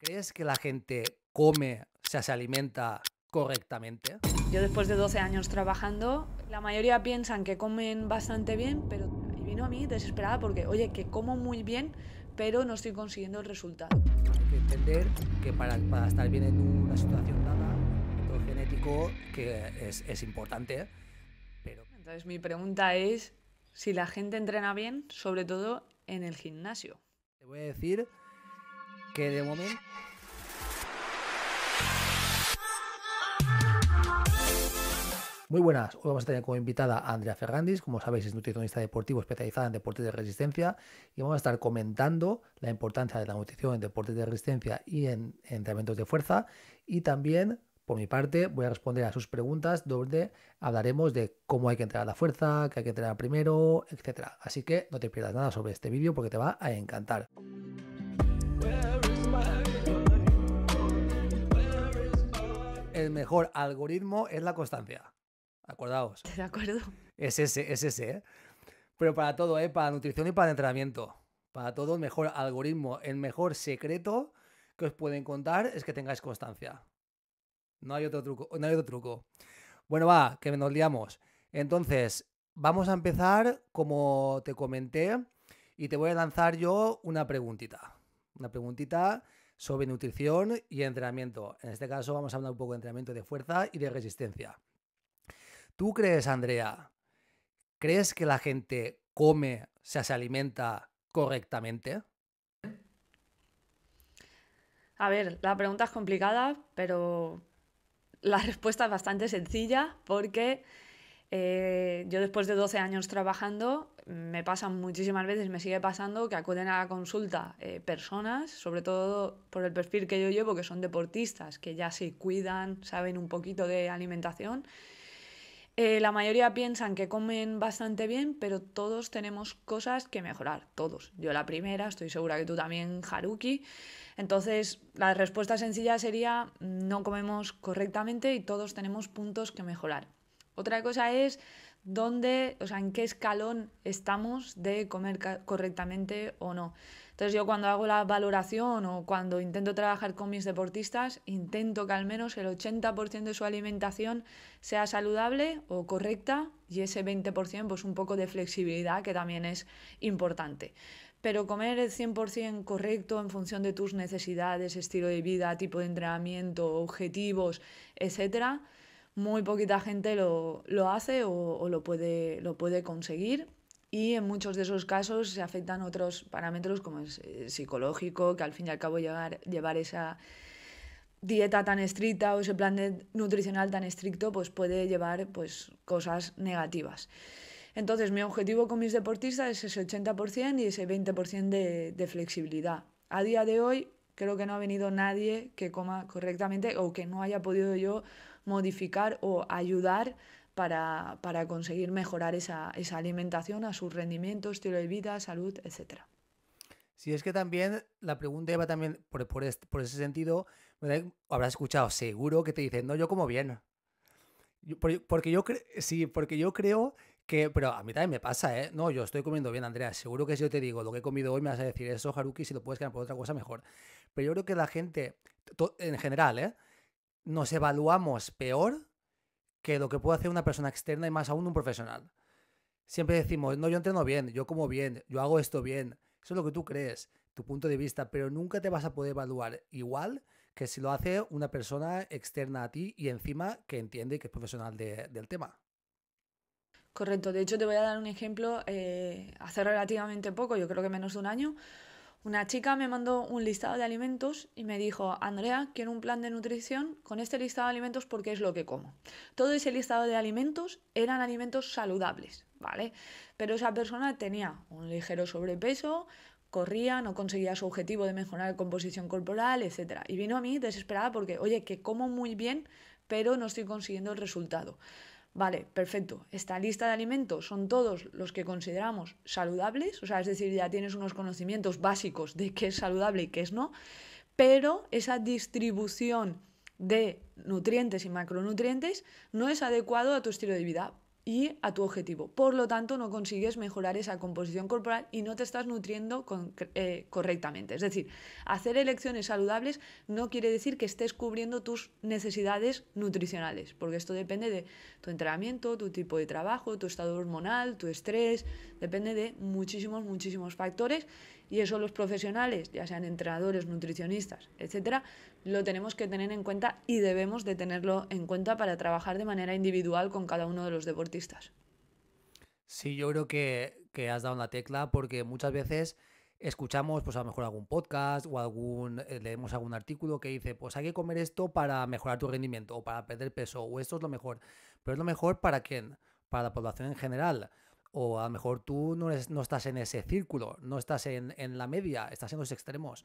¿Crees que la gente come, o sea, se alimenta correctamente? Yo después de 12 años trabajando, la mayoría piensan que comen bastante bien, pero y vino a mí desesperada porque, oye, que como muy bien, pero no estoy consiguiendo el resultado. Hay que entender que para estar bien en una situación dada, el método genético que es importante, pero Entonces mi pregunta es si la gente entrena bien, sobre todo en el gimnasio. te voy a decir que de momento... Muy buenas, hoy vamos a tener como invitada a Andrea Ferrandis, como sabéis es nutricionista deportivo especializada en deportes de resistencia y vamos a estar comentando la importancia de la nutrición en deportes de resistencia y en entrenamientos de fuerza y también, por mi parte, voy a responder a sus preguntas donde hablaremos de cómo hay que entrenar la fuerza, qué hay que entrenar primero, etcétera. Así que no te pierdas nada sobre este vídeo porque te va a encantar. El mejor algoritmo es la constancia. Acordaos. ¿De acuerdo? Es ese, ¿eh? Pero para todo, ¿eh? Para nutrición y para entrenamiento. Para todo, el mejor algoritmo, el mejor secreto que os pueden contar es que tengáis constancia. No hay otro truco, no hay otro truco. Bueno, va, que nos liamos. Entonces, vamos a empezar, como te comenté, y te voy a lanzar yo una preguntita. Una preguntita sobre nutrición y entrenamiento. En este caso vamos a hablar un poco de entrenamiento de fuerza y de resistencia. ¿Tú crees, Andrea, crees que la gente come, o sea, se alimenta correctamente? A ver, la pregunta es complicada, pero la respuesta es bastante sencilla porque yo después de 12 años trabajando, me pasa muchísimas veces, me sigue pasando que acuden a la consulta personas, sobre todo por el perfil que yo llevo, que son deportistas, que ya se cuidan, saben un poquito de alimentación. La mayoría piensan que comen bastante bien, pero todos tenemos cosas que mejorar, todos. Yo la primera, estoy segura que tú también, Haruki. Entonces, la respuesta sencilla sería no comemos correctamente y todos tenemos puntos que mejorar. Otra cosa es dónde, o sea, en qué escalón estamos de comer correctamente o no. Entonces yo cuando hago la valoración o cuando intento trabajar con mis deportistas, intento que al menos el 80% de su alimentación sea saludable o correcta y ese 20% pues un poco de flexibilidad que también es importante. Pero comer el 100% correcto en función de tus necesidades, estilo de vida, tipo de entrenamiento, objetivos, etcétera, muy poquita gente lo hace o lo puede conseguir y en muchos de esos casos se afectan otros parámetros como es psicológico, que al fin y al cabo llevar esa dieta tan estricta o ese plan nutricional tan estricto pues puede llevar pues cosas negativas. Entonces mi objetivo con mis deportistas es ese 80% y ese 20% de flexibilidad. A día de hoy creo que no ha venido nadie que coma correctamente o que no haya podido yo modificar o ayudar para conseguir mejorar esa alimentación a su rendimiento, estilo de vida, salud, etc. Si es que también la pregunta va también por ese sentido, ¿verdad? Habrás escuchado seguro que te dicen, no, yo como bien. Porque yo creo que, pero a mí también me pasa, ¿eh? No, yo estoy comiendo bien, Andrea. Seguro que si yo te digo lo que he comido hoy me vas a decir eso, Haruki, si lo puedes cambiar por otra cosa mejor. Pero yo creo que la gente, en general, ¿eh? Nos evaluamos peor que lo que puede hacer una persona externa y más aún un profesional. Siempre decimos, no, yo entreno bien, yo como bien, yo hago esto bien. Eso es lo que tú crees, tu punto de vista, pero nunca te vas a poder evaluar igual que si lo hace una persona externa a ti y encima que entiende y que es profesional del tema. Correcto, de hecho te voy a dar un ejemplo. Hace relativamente poco, yo creo que menos de un año, una chica me mandó un listado de alimentos y me dijo, Andrea, quiero un plan de nutrición con este listado de alimentos porque es lo que como. Todo ese listado de alimentos eran alimentos saludables, ¿vale? Pero esa persona tenía un ligero sobrepeso, corría, no conseguía su objetivo de mejorar la composición corporal, etc. Y vino a mí desesperada porque, oye, que como muy bien, pero no estoy consiguiendo el resultado. Vale, perfecto. Esta lista de alimentos son todos los que consideramos saludables, o sea, es decir, ya tienes unos conocimientos básicos de qué es saludable y qué es no, pero esa distribución de nutrientes y macronutrientes no es adecuado a tu estilo de vida. y a tu objetivo. Por lo tanto, no consigues mejorar esa composición corporal y no te estás nutriendo correctamente. Es decir, hacer elecciones saludables no quiere decir que estés cubriendo tus necesidades nutricionales, porque esto depende de tu entrenamiento, tu tipo de trabajo, tu estado hormonal, tu estrés, depende de muchísimos, muchísimos factores, y eso los profesionales, ya sean entrenadores, nutricionistas, etcétera, lo tenemos que tener en cuenta y debemos de tenerlo en cuenta para trabajar de manera individual con cada uno de los deportistas. Sí, yo creo que has dado una tecla porque muchas veces escuchamos pues a lo mejor algún podcast o leemos algún artículo que dice pues hay que comer esto para mejorar tu rendimiento o para perder peso o esto es lo mejor. Pero es lo mejor ¿para quién? Para la población en general. O a lo mejor tú no estás en ese círculo, no estás en la media, estás en los extremos.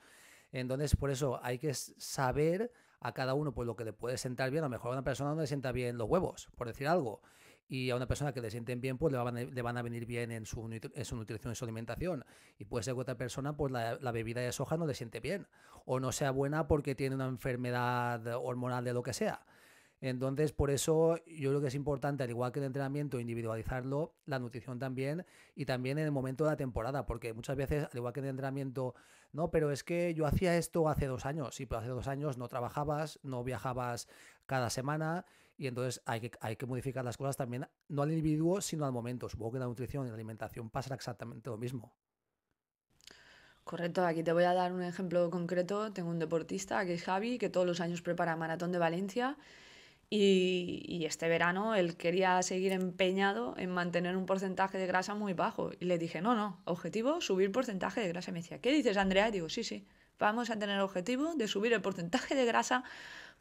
Entonces, por eso hay que saber a cada uno pues lo que le puede sentar bien. A lo mejor a una persona no le sienta bien los huevos, por decir algo. Y a una persona que le sienten bien, pues le van a venir bien en su nutrición y su alimentación. Y puede ser que a otra persona, pues la bebida de soja no le siente bien. O no sea buena porque tiene una enfermedad hormonal de lo que sea. Entonces, por eso yo creo que es importante, al igual que el entrenamiento, individualizarlo, la nutrición también, y también en el momento de la temporada, porque muchas veces, al igual que en el entrenamiento, no, pero es que yo hacía esto hace 2 años, sí, pero hace 2 años no trabajabas, no viajabas cada semana, y entonces hay que modificar las cosas también, no al individuo, sino al momento. Supongo que la nutrición y la alimentación pasará exactamente lo mismo. Correcto, aquí te voy a dar un ejemplo concreto. Tengo un deportista que es Javi, que todos los años prepara Maratón de Valencia. Y este verano él quería seguir empeñado en mantener un porcentaje de grasa muy bajo. Y le dije, no, no, objetivo, subir porcentaje de grasa. Y me decía, ¿qué dices, Andrea? Y digo, sí, sí, vamos a tener el objetivo de subir el porcentaje de grasa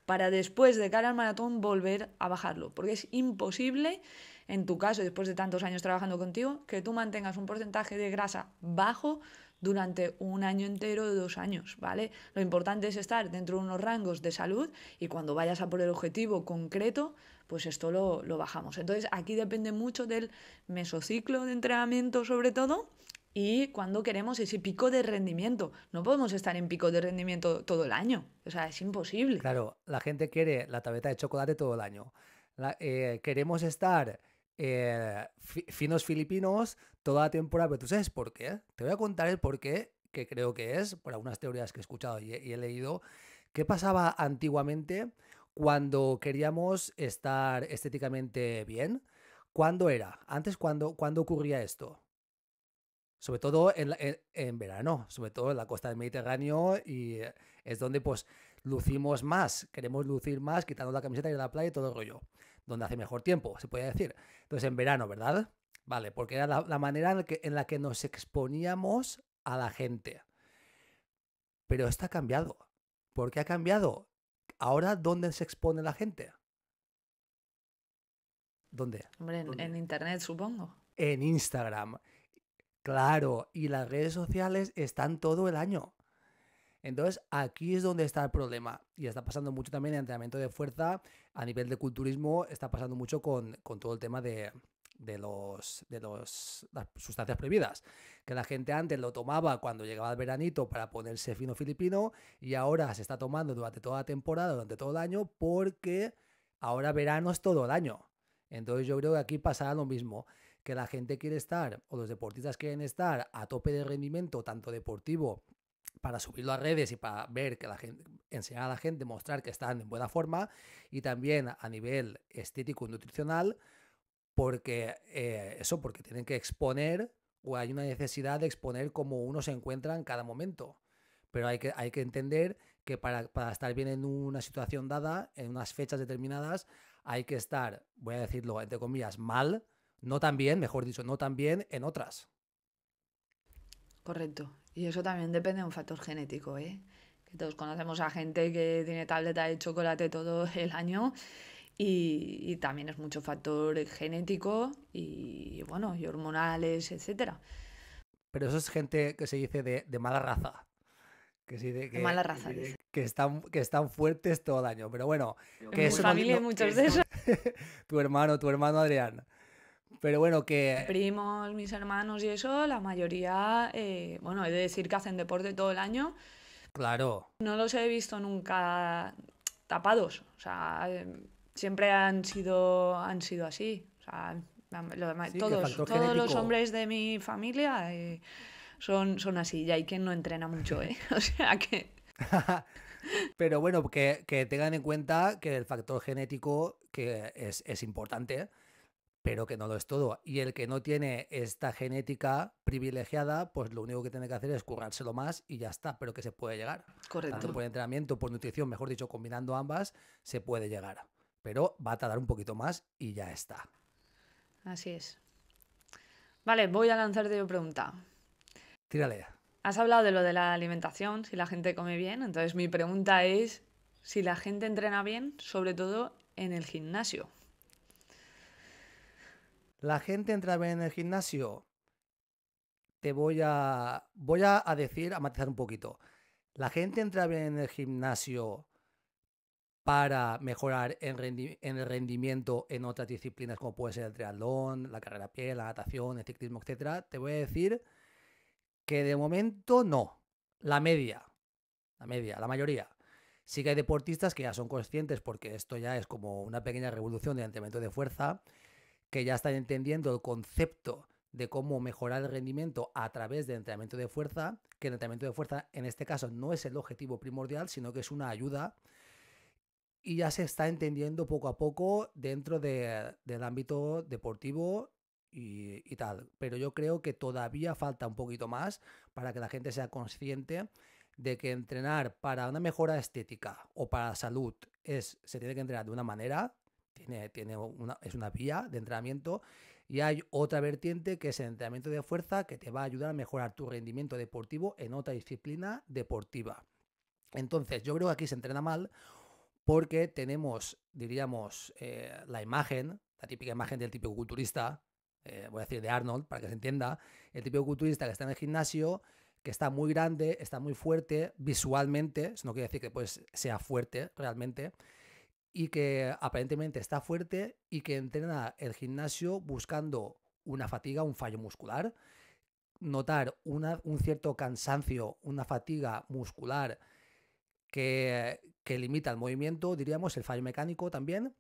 para después, de cara al maratón, volver a bajarlo. Porque es imposible, en tu caso, después de tantos años trabajando contigo, que tú mantengas un porcentaje de grasa bajo durante un año entero de 2 años, ¿vale? Lo importante es estar dentro de unos rangos de salud y cuando vayas a por el objetivo concreto, pues esto lo bajamos. Entonces aquí depende mucho del mesociclo de entrenamiento sobre todo y cuando queremos ese pico de rendimiento. No podemos estar en pico de rendimiento todo el año, o sea, es imposible. Claro, la gente quiere la tableta de chocolate todo el año. Queremos estar finos filipinos toda la temporada, pero ¿tú sabes por qué? Te voy a contar el por qué, que creo que es, por algunas teorías que he escuchado y he leído, qué pasaba antiguamente cuando queríamos estar estéticamente bien. ¿Cuándo era? Antes, ¿cuándo ocurría esto? Sobre todo en verano, sobre todo en la costa del Mediterráneo, y es donde pues lucimos más, queremos lucir más, quitando la camiseta y la playa y todo el rollo, donde hace mejor tiempo, se puede decir. Entonces en verano, ¿verdad? Vale, porque era la manera en la que nos exponíamos a la gente. Pero esto ha cambiado. ¿Por qué ha cambiado? Ahora, ¿dónde se expone la gente? ¿Dónde? Hombre, en internet supongo. En Instagram. Claro, y las redes sociales están todo el año. Entonces, aquí es donde está el problema. Y está pasando mucho también en entrenamiento de fuerza. A nivel de culturismo, está pasando mucho con todo el tema de las sustancias prohibidas. Que la gente antes lo tomaba cuando llegaba el veranito para ponerse fino filipino y ahora se está tomando durante toda la temporada, durante todo el año, porque ahora verano es todo el año. Entonces yo creo que aquí pasará lo mismo, que la gente quiere estar, o los deportistas quieren estar a tope de rendimiento, tanto deportivo, para subirlo a redes y para ver que la gente, enseñar a la gente, mostrar que están en buena forma, y también a nivel estético y nutricional, porque porque tienen que exponer, o hay una necesidad de exponer cómo uno se encuentra en cada momento. Pero hay que entender que para estar bien en una situación dada, en unas fechas determinadas, hay que estar, voy a decirlo entre comillas, mal, no tan bien, mejor dicho, no tan bien en otras. Correcto. Y eso también depende de un factor genético, ¿eh? Que todos conocemos a gente que tiene tableta de chocolate todo el año y también es mucho factor genético y bueno, y hormonales, etcétera. Pero eso es gente que se dice de mala raza, que, se dice De mala raza, dice. que están fuertes todo el año. Pero bueno, En que mi eso familia hay muchos de esos. tu hermano Adrián. Pero bueno, que Primos, mis hermanos y eso, la mayoría, bueno, he de decir que hacen deporte todo el año. claro, No los he visto nunca tapados. O sea, siempre han sido así. O sea, Sí, que el Todos, factor todos los genético. hombres de mi familia son así, y hay quien no entrena mucho, ¿eh? O sea que... Pero bueno, que tengan en cuenta que el factor genético que es importante, pero que no lo es todo. Y el que no tiene esta genética privilegiada, pues lo único que tiene que hacer es currárselo más y ya está, pero que se puede llegar. Tanto Correcto, por entrenamiento, por nutrición, mejor dicho, combinando ambas, se puede llegar. Pero va a tardar un poquito más y ya está. así es. Vale, voy a lanzarte una pregunta. Tírale. Has hablado de lo de la alimentación, si la gente come bien. Entonces mi pregunta es si la gente entrena bien, sobre todo en el gimnasio. La gente entra bien en el gimnasio. Voy a decir, a matizar un poquito. La gente entra bien en el gimnasio para mejorar en el rendimiento en otras disciplinas como puede ser el triatlón, la carrera a pie, la natación, el ciclismo, etcétera. Te voy a decir que de momento no. La media, la mayoría. Sí que hay deportistas que ya son conscientes, porque esto ya es como una pequeña revolución del entrenamiento de fuerza, que ya están entendiendo el concepto de cómo mejorar el rendimiento a través del entrenamiento de fuerza, que el entrenamiento de fuerza en este caso no es el objetivo primordial, sino que es una ayuda, y ya se está entendiendo poco a poco dentro del ámbito deportivo y tal. Pero yo creo que todavía falta un poquito más para que la gente sea consciente de que entrenar para una mejora estética o para salud se tiene que entrenar de una manera, es una vía de entrenamiento, y hay otra vertiente que es el entrenamiento de fuerza, que te va a ayudar a mejorar tu rendimiento deportivo en otra disciplina deportiva. Entonces, yo creo que aquí se entrena mal porque tenemos, diríamos, la imagen, la típica imagen del típico culturista, voy a decir de Arnold para que se entienda, el típico culturista que está en el gimnasio, que está muy grande, está muy fuerte visualmente, eso no quiere decir que pues sea fuerte realmente, y que aparentemente está fuerte y que entrena el gimnasio buscando una fatiga, un fallo muscular, notar un cierto cansancio, una fatiga muscular que limita el movimiento, diríamos, el fallo mecánico también,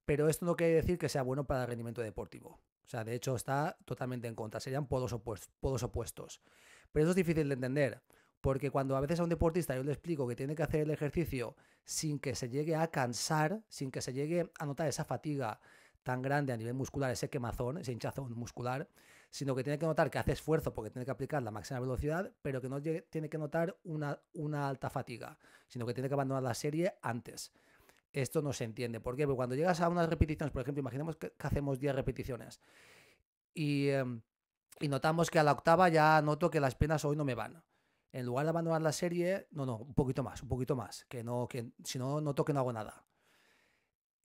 pero esto no quiere decir que sea bueno para el rendimiento deportivo. O sea, de hecho está totalmente en contra, serían polos opuestos. Pero eso es difícil de entender, porque cuando a veces a un deportista yo le explico que tiene que hacer el ejercicio sin que se llegue a cansar, sin que se llegue a notar esa fatiga tan grande a nivel muscular, ese quemazón, ese hinchazón muscular, sino que tiene que notar que hace esfuerzo porque tiene que aplicar la máxima velocidad, pero que no tiene que notar una alta fatiga, sino que tiene que abandonar la serie antes. Esto no se entiende. ¿Por qué? Porque cuando llegas a unas repeticiones, por ejemplo, imaginemos que hacemos 10 repeticiones y, y notamos que a la octava ya noto que las piernas hoy no me van. En lugar de abandonar la serie, no, un poquito más, que si no noto que no hago nada.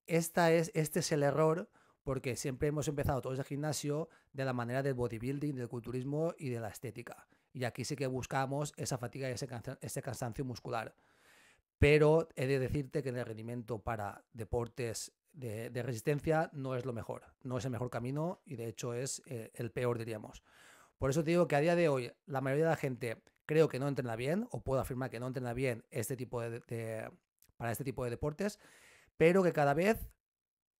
Este es el error, porque siempre hemos empezado todos el gimnasio de la manera del bodybuilding, del culturismo y de la estética. Y aquí sí que buscamos esa fatiga y ese cansancio muscular. Pero he de decirte que el rendimiento para deportes de resistencia no es lo mejor, no es el mejor camino y de hecho es el peor, diríamos. Por eso te digo que a día de hoy la mayoría de la gente creo que no entrena bien, o puedo afirmar que no entrena bien para este tipo de deportes, pero que cada vez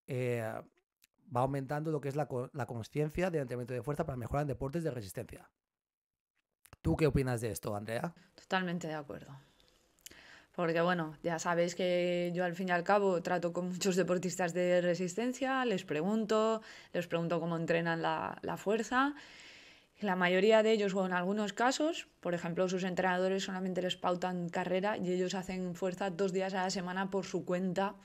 eh, va aumentando lo que es la conciencia del entrenamiento de fuerza para mejorar en deportes de resistencia. ¿Tú qué opinas de esto, Andrea? Totalmente de acuerdo. Porque bueno, ya sabéis que yo al fin y al cabo trato con muchos deportistas de resistencia, les pregunto cómo entrenan la fuerza. Y la mayoría de ellos, o en algunos casos, por ejemplo, sus entrenadores solamente les pautan carrera y ellos hacen fuerza 2 días a la semana por su cuenta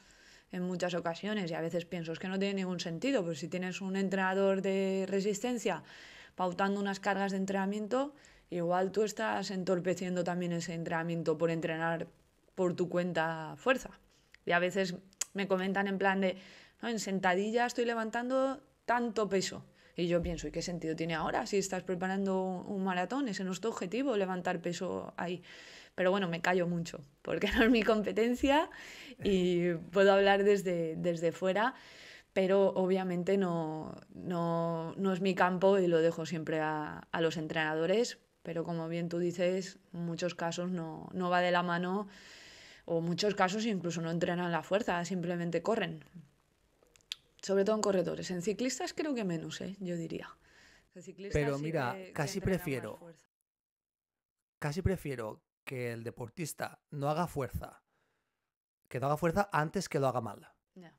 en muchas ocasiones. Y a veces pienso, es que no tiene ningún sentido, pues si tienes un entrenador de resistencia pautando unas cargas de entrenamiento, igual tú estás entorpeciendo también ese entrenamiento por entrenar por tu cuenta fuerza. Y a veces me comentan en plan de, no, en sentadilla estoy levantando tanto peso. Y yo pienso, ¿y qué sentido tiene ahora si estás preparando un maratón? Ese no es tu objetivo, levantar peso ahí. Pero bueno, me callo mucho, porque no es mi competencia y puedo hablar desde fuera, pero obviamente no es mi campo y lo dejo siempre a los entrenadores. Pero como bien tú dices, en muchos casos no va de la mano, o en muchos casos incluso no entrenan la fuerza, simplemente corren. Sobre todo en corredores. En ciclistas creo que menos, yo diría. En ciclistas Pero sí mira, que entrenan más fuerza. casi prefiero que el deportista no haga fuerza, que no haga fuerza antes que lo haga mal. Ya.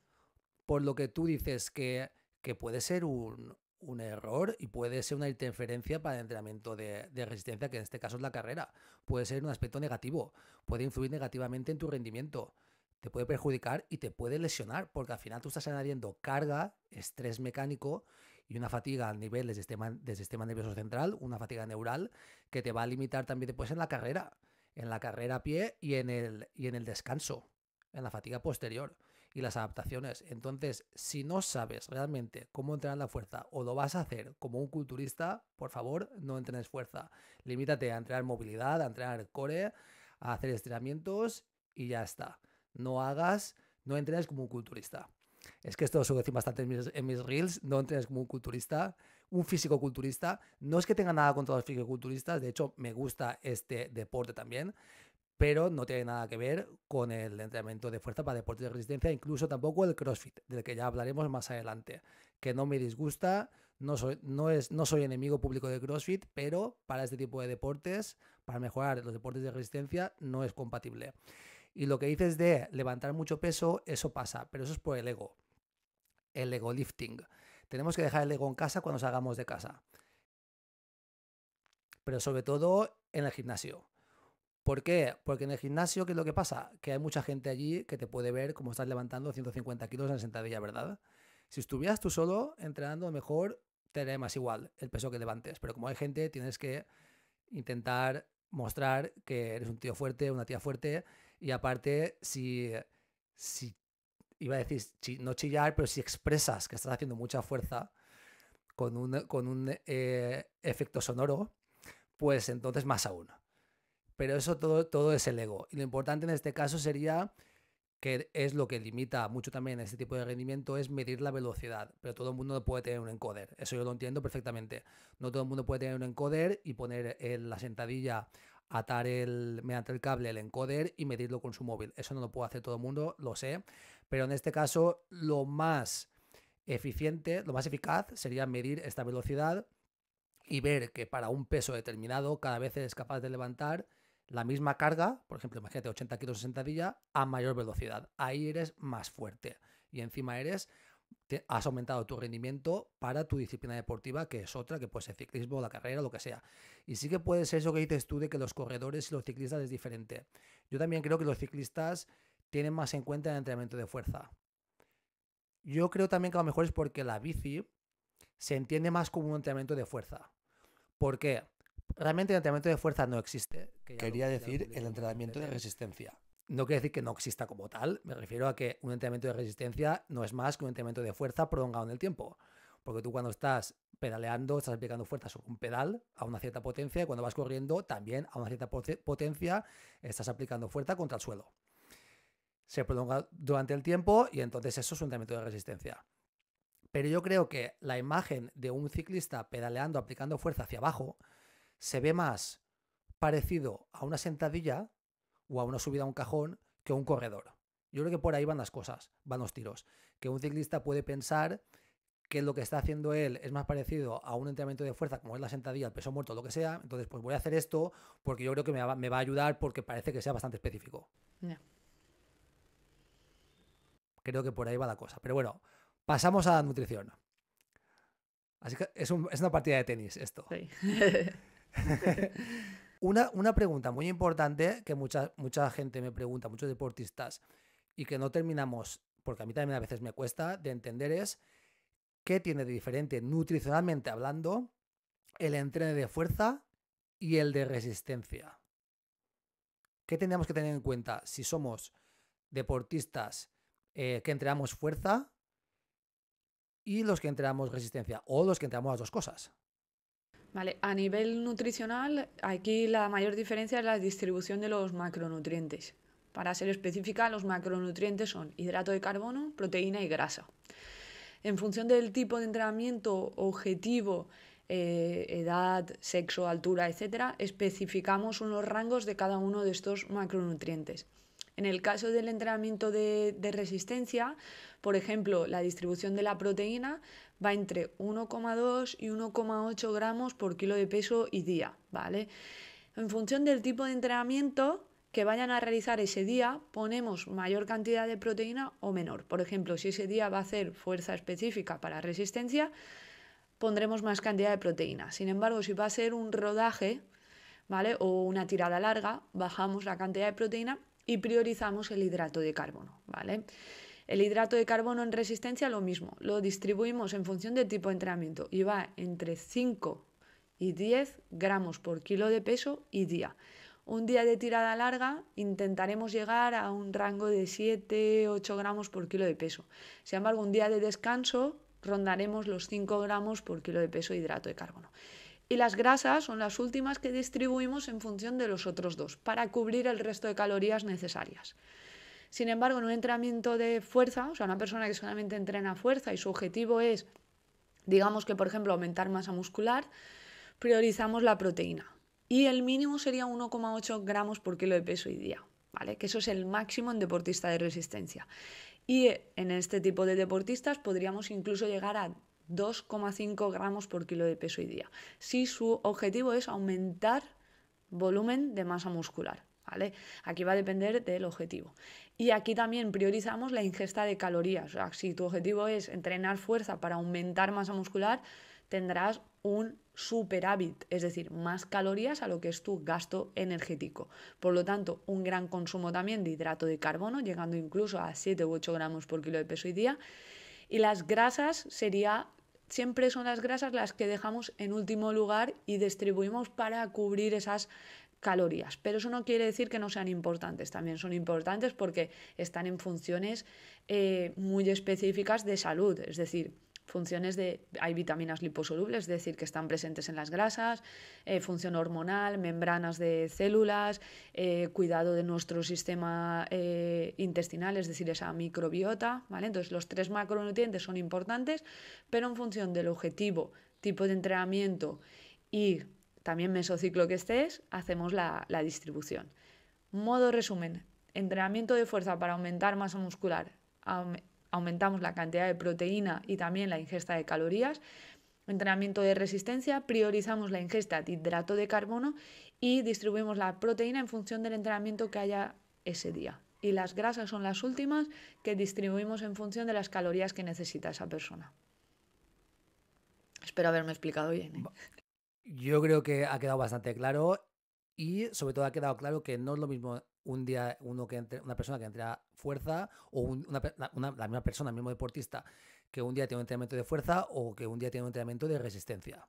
Por lo que tú dices que puede ser un error y puede ser una interferencia para el entrenamiento de resistencia, que en este caso es la carrera. Puede ser un aspecto negativo, puede influir negativamente en tu rendimiento, te puede perjudicar y te puede lesionar, porque al final tú estás añadiendo carga, estrés mecánico y una fatiga al nivel del sistema nervioso central, una fatiga neural, que te va a limitar también después en la carrera a pie y en el descanso, en la fatiga posterior y las adaptaciones. Entonces, si no sabes realmente cómo entrenar la fuerza o lo vas a hacer como un culturista, por favor, no entrenes fuerza. Limítate a entrenar movilidad, a entrenar el core, a hacer estiramientos y ya está. No entrenes como un culturista. Es que esto lo suelo decir bastante en mis reels, no entrenes como un culturista, un físico-culturista. No es que tenga nada contra los físico-culturistas, de hecho me gusta este deporte también, pero no tiene nada que ver con el entrenamiento de fuerza para deportes de resistencia, incluso tampoco el CrossFit, del que ya hablaremos más adelante, que no me disgusta, no soy enemigo público de CrossFit, pero para este tipo de deportes, para mejorar los deportes de resistencia, no es compatible. Y lo que dices de levantar mucho peso, eso pasa, pero eso es por el ego lifting. Tenemos que dejar el ego en casa cuando salgamos de casa, pero sobre todo en el gimnasio. ¿Por qué? Porque en el gimnasio, ¿qué es lo que pasa? Que hay mucha gente allí que te puede ver como estás levantando 150 kilos en sentadilla, ¿verdad? Si estuvieras tú solo entrenando, mejor te daría más igual el peso que levantes. Pero como hay gente, tienes que intentar mostrar que eres un tío fuerte, una tía fuerte. Y aparte, si iba a decir, no chillar, pero si expresas que estás haciendo mucha fuerza con un efecto sonoro, pues entonces más aún. Pero eso todo es el ego. Y lo importante en este caso sería, que es lo que limita mucho también este tipo de rendimiento, es medir la velocidad. Pero todo el mundo no puede tener un encoder. Eso yo lo entiendo perfectamente. No todo el mundo puede tener un encoder y poner en la sentadilla, atar mediante el cable el encoder y medirlo con su móvil. Eso no lo puede hacer todo el mundo, lo sé. Pero en este caso, lo más eficiente, lo más eficaz sería medir esta velocidad y ver que para un peso determinado cada vez eres capaz de levantar la misma carga, por ejemplo, imagínate 80 kilos de sentadilla, a mayor velocidad. Ahí eres más fuerte y encima has aumentado tu rendimiento para tu disciplina deportiva, que es otra, que puede ser ciclismo, la carrera, lo que sea. Y sí que puede ser eso que dices tú de que los corredores y los ciclistas es diferente. Yo también creo que los ciclistas tienen más en cuenta el entrenamiento de fuerza. Yo creo también que a lo mejor es porque la bici se entiende más como un entrenamiento de fuerza. ¿Por qué? Realmente el entrenamiento de fuerza no existe. Quería decir el entrenamiento de resistencia. No quiere decir que no exista como tal, me refiero a que un entrenamiento de resistencia no es más que un entrenamiento de fuerza prolongado en el tiempo. Porque tú cuando estás pedaleando estás aplicando fuerza sobre un pedal a una cierta potencia y cuando vas corriendo también a una cierta potencia estás aplicando fuerza contra el suelo. Se prolonga durante el tiempo y entonces eso es un entrenamiento de resistencia. Pero yo creo que la imagen de un ciclista pedaleando, aplicando fuerza hacia abajo, se ve más parecido a una sentadilla o a una subida a un cajón que a un corredor. Yo creo que por ahí van las cosas, van los tiros. Que un ciclista puede pensar que lo que está haciendo él es más parecido a un entrenamiento de fuerza, como es la sentadilla, el peso muerto, lo que sea. Entonces, pues voy a hacer esto porque yo creo que me va a ayudar porque parece que sea bastante específico. Yeah. Creo que por ahí va la cosa. Pero bueno, pasamos a la nutrición. Así que es una partida de tenis esto. Sí. Una pregunta muy importante que mucha gente me pregunta, muchos deportistas, y que no terminamos, porque a mí también a veces me cuesta de entender, es qué tiene de diferente nutricionalmente hablando el entreno de fuerza y el de resistencia. ¿Qué tendríamos que tener en cuenta si somos deportistas que entrenamos fuerza y los que entrenamos resistencia o los que entrenamos las dos cosas? Vale, a nivel nutricional, aquí la mayor diferencia es la distribución de los macronutrientes. Para ser específica, los macronutrientes son hidrato de carbono, proteína y grasa. En función del tipo de entrenamiento, objetivo, edad, sexo, altura, etc., especificamos unos rangos de cada uno de estos macronutrientes. En el caso del entrenamiento de resistencia, por ejemplo, la distribución de la proteína va entre 1,2 y 1,8 gramos por kilo de peso y día, ¿vale? En función del tipo de entrenamiento que vayan a realizar ese día, ponemos mayor cantidad de proteína o menor. Por ejemplo, si ese día va a hacer fuerza específica para resistencia, pondremos más cantidad de proteína. Sin embargo, si va a ser un rodaje, ¿vale? O una tirada larga, bajamos la cantidad de proteína y priorizamos el hidrato de carbono, ¿vale? El hidrato de carbono en resistencia lo mismo, lo distribuimos en función del tipo de entrenamiento y va entre 5 y 10 gramos por kilo de peso y día. Un día de tirada larga intentaremos llegar a un rango de 7-8 gramos por kilo de peso. Sin embargo, un día de descanso rondaremos los 5 gramos por kilo de peso de hidrato de carbono. Y las grasas son las últimas que distribuimos en función de los otros dos, para cubrir el resto de calorías necesarias. Sin embargo, en un entrenamiento de fuerza, o sea, una persona que solamente entrena fuerza y su objetivo es, digamos que por ejemplo, aumentar masa muscular, priorizamos la proteína. Y el mínimo sería 1,8 gramos por kilo de peso y día, ¿vale? Que eso es el máximo en deportista de resistencia. Y en este tipo de deportistas podríamos incluso llegar a 2,5 gramos por kilo de peso y día, si su objetivo es aumentar volumen de masa muscular, ¿vale? Aquí va a depender del objetivo. Y aquí también priorizamos la ingesta de calorías. O sea, si tu objetivo es entrenar fuerza para aumentar masa muscular, tendrás un superávit, es decir, más calorías a lo que es tu gasto energético. Por lo tanto, un gran consumo también de hidrato de carbono, llegando incluso a 7 u 8 gramos por kilo de peso y día. Y las grasas siempre son las grasas las que dejamos en último lugar y distribuimos para cubrir esas calorías. Pero eso no quiere decir que no sean importantes, también son importantes porque están en funciones muy específicas de salud, es decir, hay vitaminas liposolubles, es decir, que están presentes en las grasas, función hormonal, membranas de células, cuidado de nuestro sistema intestinal, es decir, esa microbiota, ¿vale? Entonces, los 3 macronutrientes son importantes, pero en función del objetivo, tipo de entrenamiento y también mesociclo que estés, hacemos la distribución. Modo resumen, entrenamiento de fuerza para aumentar masa muscular, aumentamos la cantidad de proteína y también la ingesta de calorías. Entrenamiento de resistencia, priorizamos la ingesta de hidrato de carbono y distribuimos la proteína en función del entrenamiento que haya ese día. Y las grasas son las últimas que distribuimos en función de las calorías que necesita esa persona. Espero haberme explicado bien, ¿eh? Yo creo que ha quedado bastante claro y sobre todo ha quedado claro que no es lo mismo un día una persona que entrena fuerza o la misma persona, el mismo deportista, que un día tiene un entrenamiento de fuerza o que un día tiene un entrenamiento de resistencia.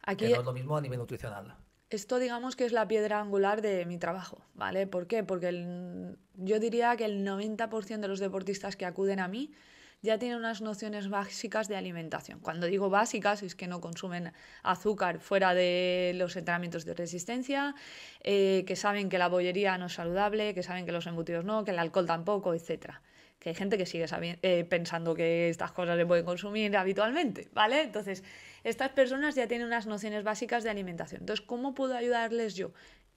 Aquí que no es lo mismo a nivel nutricional. Esto digamos que es la piedra angular de mi trabajo, ¿vale? ¿Por qué? Porque yo diría que el 90% de los deportistas que acuden a mí ya tienen unas nociones básicas de alimentación. Cuando digo básicas es que no consumen azúcar fuera de los entrenamientos de resistencia, que saben que la bollería no es saludable, que saben que los embutidos no, que el alcohol tampoco, etcétera. Que hay gente que sigue pensando que estas cosas se pueden consumir habitualmente, ¿vale? Entonces, estas personas ya tienen unas nociones básicas de alimentación. Entonces, ¿cómo puedo ayudarles yo?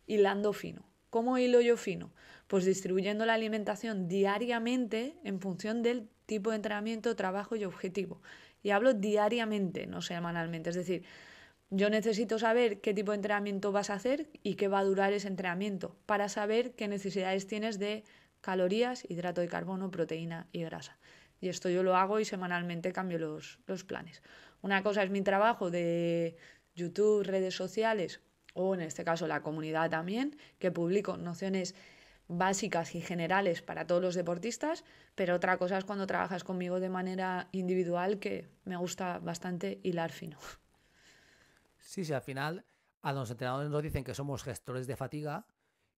Hilando fino. ¿Cómo hilo yo fino? Pues distribuyendo la alimentación diariamente en función del tipo de entrenamiento, trabajo y objetivo. Y hablo diariamente, no semanalmente. Es decir, yo necesito saber qué tipo de entrenamiento vas a hacer y qué va a durar ese entrenamiento para saber qué necesidades tienes de calorías, hidrato de carbono, proteína y grasa. Y esto yo lo hago y semanalmente cambio los planes. Una cosa es mi trabajo de YouTube, redes sociales o en este caso la comunidad también, que publico nociones básicas y generales para todos los deportistas, pero otra cosa es cuando trabajas conmigo de manera individual, que me gusta bastante hilar fino. Sí, al final a los entrenadores nos dicen que somos gestores de fatiga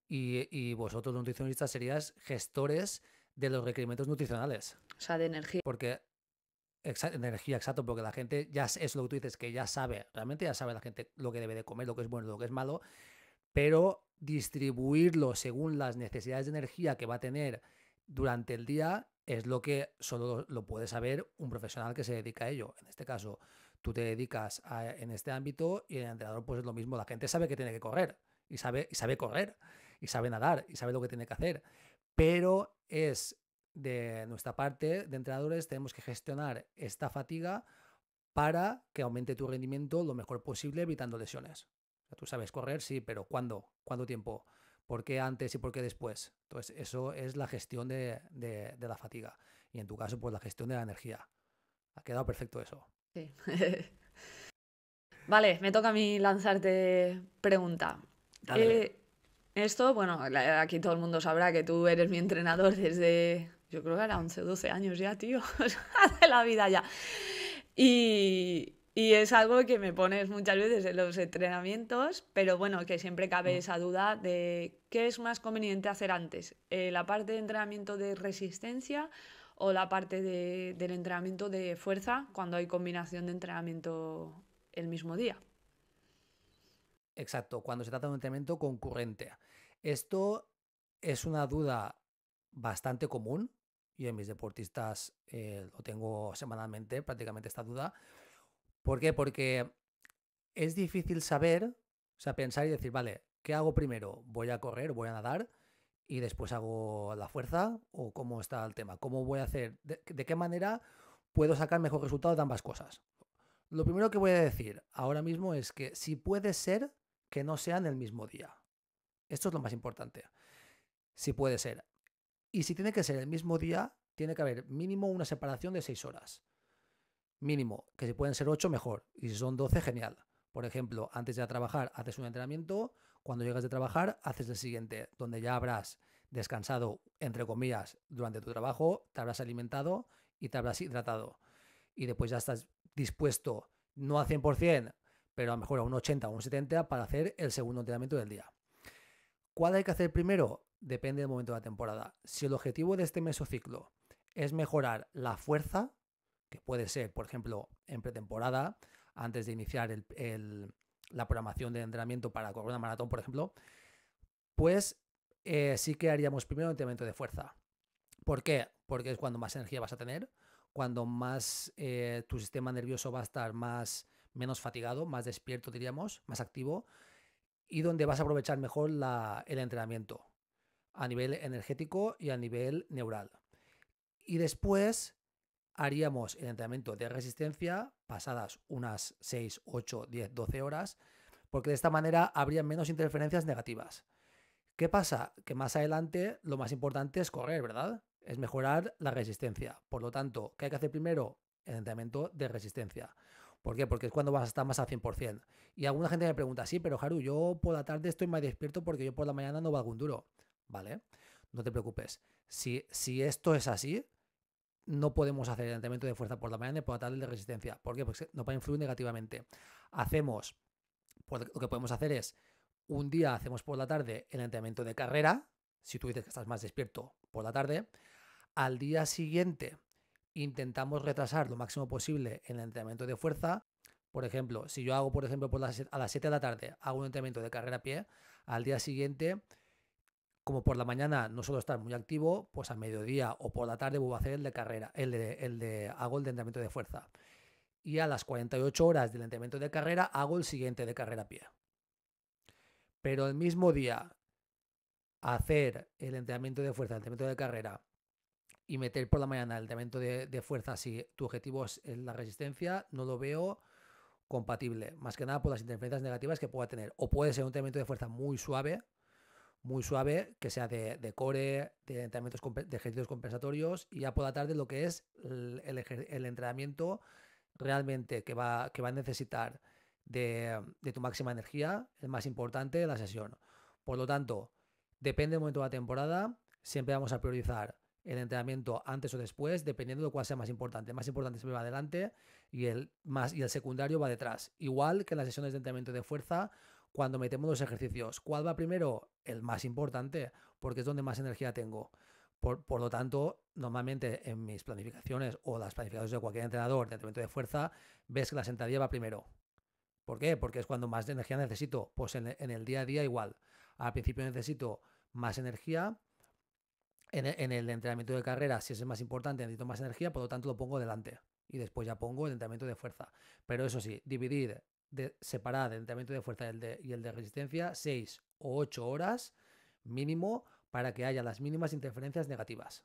y vosotros los nutricionistas seríais gestores de los requerimientos nutricionales. O sea, de energía. Porque energía, exacto, porque la gente ya es lo que tú dices, que ya sabe, realmente ya sabe la gente lo que debe de comer, lo que es bueno, lo que es malo, pero distribuirlo según las necesidades de energía que va a tener durante el día es lo que solo lo puede saber un profesional que se dedica a ello. En este caso, tú te dedicas en este ámbito y el entrenador pues es lo mismo. La gente sabe que tiene que correr y sabe correr y sabe nadar y sabe lo que tiene que hacer, pero es de nuestra parte, de entrenadores, tenemos que gestionar esta fatiga para que aumente tu rendimiento lo mejor posible, evitando lesiones. O sea, tú sabes correr, sí, pero ¿cuándo? ¿Cuánto tiempo? ¿Por qué antes y por qué después? Entonces, eso es la gestión de la fatiga. Y en tu caso, pues la gestión de la energía. Ha quedado perfecto eso. Sí. Vale, me toca a mí lanzarte pregunta. Dale. Eh, Esto, bueno, aquí todo el mundo sabrá que tú eres mi entrenador desde, yo creo que era 11 o 12 años ya, tío, o sea, hace la vida ya. Y es algo que me pones muchas veces en los entrenamientos, pero bueno, que siempre cabe Mm. esa duda de qué es más conveniente hacer antes, la parte de entrenamiento de resistencia o la parte del entrenamiento de fuerza cuando hay combinación de entrenamiento el mismo día. Exacto, cuando se trata de un entrenamiento concurrente. Esto es una duda bastante común. Yo en mis deportistas lo tengo semanalmente, prácticamente esta duda. ¿Por qué? Porque es difícil saber, o sea, pensar y decir, vale, ¿qué hago primero? ¿Voy a correr, voy a nadar y después hago la fuerza? ¿O cómo está el tema? ¿Cómo voy a hacer? ¿De qué manera puedo sacar mejor resultado de ambas cosas? Lo primero que voy a decir ahora mismo es que si puede ser que no sean el mismo día. Esto es lo más importante. Si puede ser. Y si tiene que ser el mismo día, tiene que haber mínimo una separación de 6 horas. Mínimo, que si pueden ser 8, mejor. Y si son 12, genial. Por ejemplo, antes de ir a trabajar haces un entrenamiento, cuando llegas de trabajar haces el siguiente, donde ya habrás descansado, entre comillas, durante tu trabajo, te habrás alimentado y te habrás hidratado. Y después ya estás dispuesto, no al 100%, pero a lo mejor a un 80 o un 70 para hacer el segundo entrenamiento del día. ¿Cuál hay que hacer primero? Depende del momento de la temporada. Si el objetivo de este mesociclo es mejorar la fuerza, que puede ser, por ejemplo, en pretemporada, antes de iniciar la programación de entrenamiento para correr una maratón, por ejemplo, pues sí que haríamos primero un entrenamiento de fuerza. ¿Por qué? Porque es cuando más energía vas a tener, cuando más tu sistema nervioso va a estar menos fatigado, más despierto, diríamos, más activo, y donde vas a aprovechar mejor el entrenamiento a nivel energético y a nivel neural. Y después haríamos el entrenamiento de resistencia pasadas unas 6, 8, 10, 12 horas, porque de esta manera habría menos interferencias negativas. ¿Qué pasa? Que más adelante lo más importante es correr, ¿verdad? Es mejorar la resistencia. Por lo tanto, ¿qué hay que hacer primero? El entrenamiento de resistencia. ¿Por qué? Porque es cuando vas a estar más al 100%. Y alguna gente me pregunta, sí, pero Haru, yo por la tarde estoy más despierto porque yo por la mañana no valgo un duro. ¿Vale? No te preocupes. Si esto es así, no podemos hacer el entrenamiento de fuerza por la mañana y por la tarde de resistencia. ¿Por qué? Porque nos va a influir negativamente. Hacemos, pues lo que podemos hacer es, un día hacemos por la tarde el entrenamiento de carrera, si tú dices que estás más despierto por la tarde. Al día siguiente intentamos retrasar lo máximo posible el entrenamiento de fuerza. Por ejemplo, si yo hago, por ejemplo, a las 7 de la tarde, hago un entrenamiento de carrera a pie, al día siguiente, como por la mañana no suelo estar muy activo, pues a mediodía o por la tarde vuelvo a hacer el de carrera, hago el de entrenamiento de fuerza. Y a las 48 horas del entrenamiento de carrera hago el siguiente de carrera a pie. Pero el mismo día hacer el entrenamiento de fuerza, el entrenamiento de carrera y meter por la mañana el entrenamiento de fuerza si tu objetivo es la resistencia, no lo veo compatible. Más que nada por las interferencias negativas que pueda tener. O puede ser un entrenamiento de fuerza muy suave, que sea de core, de entrenamientos de ejercicios compensatorios, y ya por la tarde lo que es el entrenamiento realmente que va a necesitar de tu máxima energía, el más importante de la sesión. Por lo tanto, depende del momento de la temporada, siempre vamos a priorizar el entrenamiento antes o después, dependiendo de cuál sea más importante. El más importante siempre va adelante y el secundario va detrás. Igual que en las sesiones de entrenamiento de fuerza, cuando metemos los ejercicios, ¿cuál va primero? El más importante, porque es donde más energía tengo. Por lo tanto, normalmente en mis planificaciones o las planificaciones de cualquier entrenador de entrenamiento de fuerza, ves que la sentadilla va primero. ¿Por qué? Porque es cuando más energía necesito. Pues en el día a día igual. Al principio necesito más energía. En el entrenamiento de carrera, si es el más importante, necesito más energía, por lo tanto lo pongo delante. Y después ya pongo el entrenamiento de fuerza. Pero eso sí, separar el entrenamiento de fuerza y el de resistencia, 6 o 8 horas mínimo para que haya las mínimas interferencias negativas.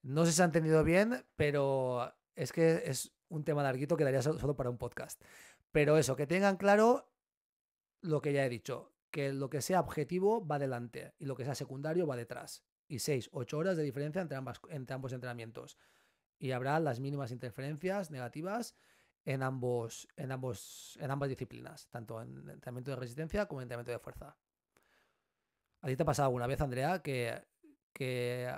No sé si se ha entendido bien, pero es que es un tema larguito que daría solo para un podcast. Pero eso, que tengan claro lo que ya he dicho, que lo que sea objetivo va delante y lo que sea secundario va detrás. Y 6-8 horas de diferencia entre ambos entrenamientos. Y habrá las mínimas interferencias negativas en ambas disciplinas, tanto en entrenamiento de resistencia como en entrenamiento de fuerza. ¿A ti te ha pasado alguna vez, Andrea, que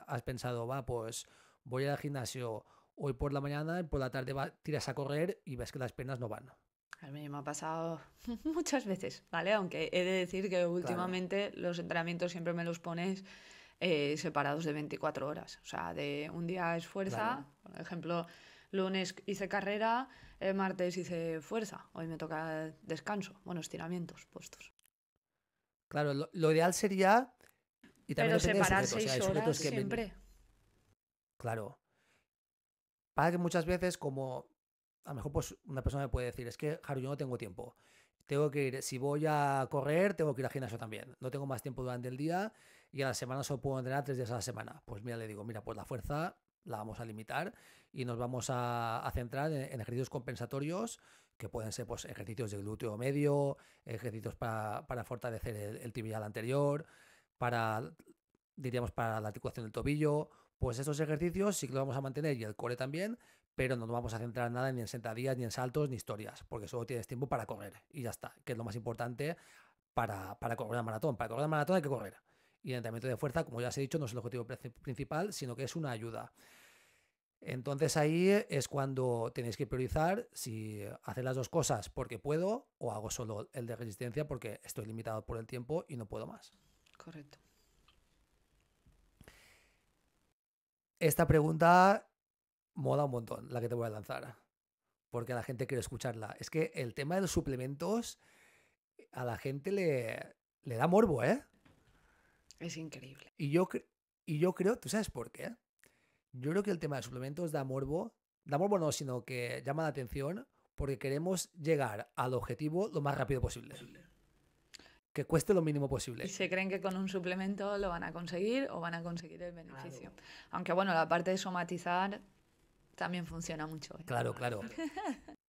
has pensado, pues voy al gimnasio hoy por la mañana y por la tarde tiras a correr y ves que las piernas no van? A mí me ha pasado muchas veces, ¿vale? Aunque he de decir que últimamente los entrenamientos siempre me los pones separados de 24 horas. O sea, de un día es fuerza, por ejemplo, lunes hice carrera, martes hice fuerza, hoy me toca descanso, estiramientos puestos. Claro, lo ideal sería... Y también pero depende separar del sujeto. 6 horas siempre. Claro. Para que muchas veces, como a lo mejor pues una persona me puede decir, es que, Haru, yo no tengo tiempo. Tengo que ir, si voy a correr, tengo que ir al gimnasio también. No tengo más tiempo durante el día y a la semana solo puedo entrenar 3 días a la semana. Pues mira, le digo, mira, pues la fuerza la vamos a limitar y nos vamos a centrar en ejercicios compensatorios, que pueden ser pues ejercicios de glúteo medio, ejercicios para fortalecer el tibial anterior, diríamos para la articulación del tobillo. Pues esos ejercicios sí que los vamos a mantener y el core también, pero no nos vamos a centrar nada ni en sentadillas, ni en saltos, ni historias, porque solo tienes tiempo para correr y ya está, que es lo más importante para correr la maratón. Para correr la maratón hay que correr. Y el entrenamiento de fuerza, como ya os he dicho, no es el objetivo principal, sino que es una ayuda. Entonces ahí es cuando tenéis que priorizar si hacer las dos cosas porque puedo o hago solo el de resistencia porque estoy limitado por el tiempo y no puedo más. Correcto. Esta pregunta mola un montón, la que te voy a lanzar, porque la gente quiere escucharla. Es que el tema de los suplementos a la gente le da morbo, ¿eh? Es increíble. Y yo creo, ¿tú sabes por qué? Yo creo que el tema de suplementos da morbo no, sino que llama la atención porque queremos llegar al objetivo lo más rápido posible. Que cueste lo mínimo posible. Y se creen que con un suplemento lo van a conseguir o van a conseguir el beneficio. Claro. Aunque la parte de somatizar también funciona mucho. Claro.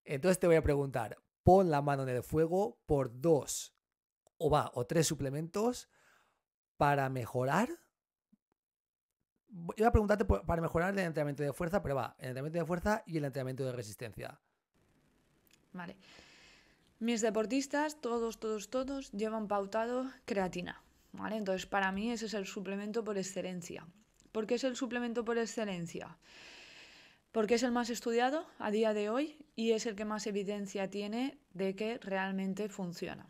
Entonces te voy a preguntar, pon la mano en el fuego por 2 o 3 suplementos para mejorar. Iba a preguntarte para mejorar el entrenamiento de fuerza, pero el entrenamiento de fuerza y el entrenamiento de resistencia. Vale. Mis deportistas, todos, llevan pautado creatina, ¿vale? Entonces, para mí ese es el suplemento por excelencia. ¿Por qué es el suplemento por excelencia? Porque es el más estudiado a día de hoy y es el que más evidencia tiene de que realmente funciona.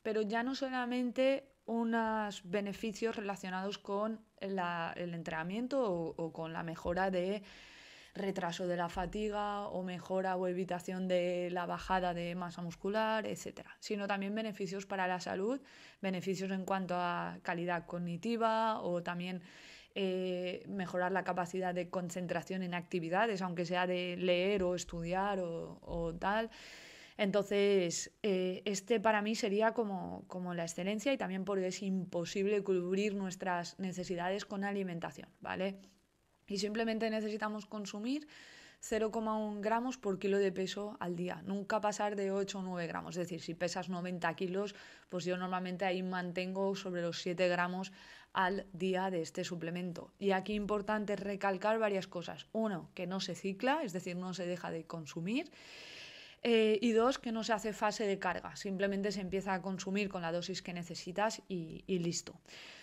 Pero ya no solamente unos beneficios relacionados con el entrenamiento o con la mejora de retraso de la fatiga o mejora o evitación de la bajada de masa muscular, etc. Sino también beneficios para la salud, beneficios en cuanto a calidad cognitiva o también mejorar la capacidad de concentración en actividades, aunque sea de leer o estudiar o tal. Entonces, este para mí sería como la excelencia y también porque es imposible cubrir nuestras necesidades con alimentación, ¿vale? Y simplemente necesitamos consumir 0,1 gramos por kilo de peso al día, nunca pasar de 8 o 9 gramos, es decir, si pesas 90 kilos, pues yo normalmente ahí mantengo sobre los 7 gramos al día de este suplemento. Y aquí importante recalcar varias cosas. Uno, que no se cicla, es decir, no se deja de consumir. Y 2, que no se hace fase de carga, simplemente se empieza a consumir con la dosis que necesitas y listo.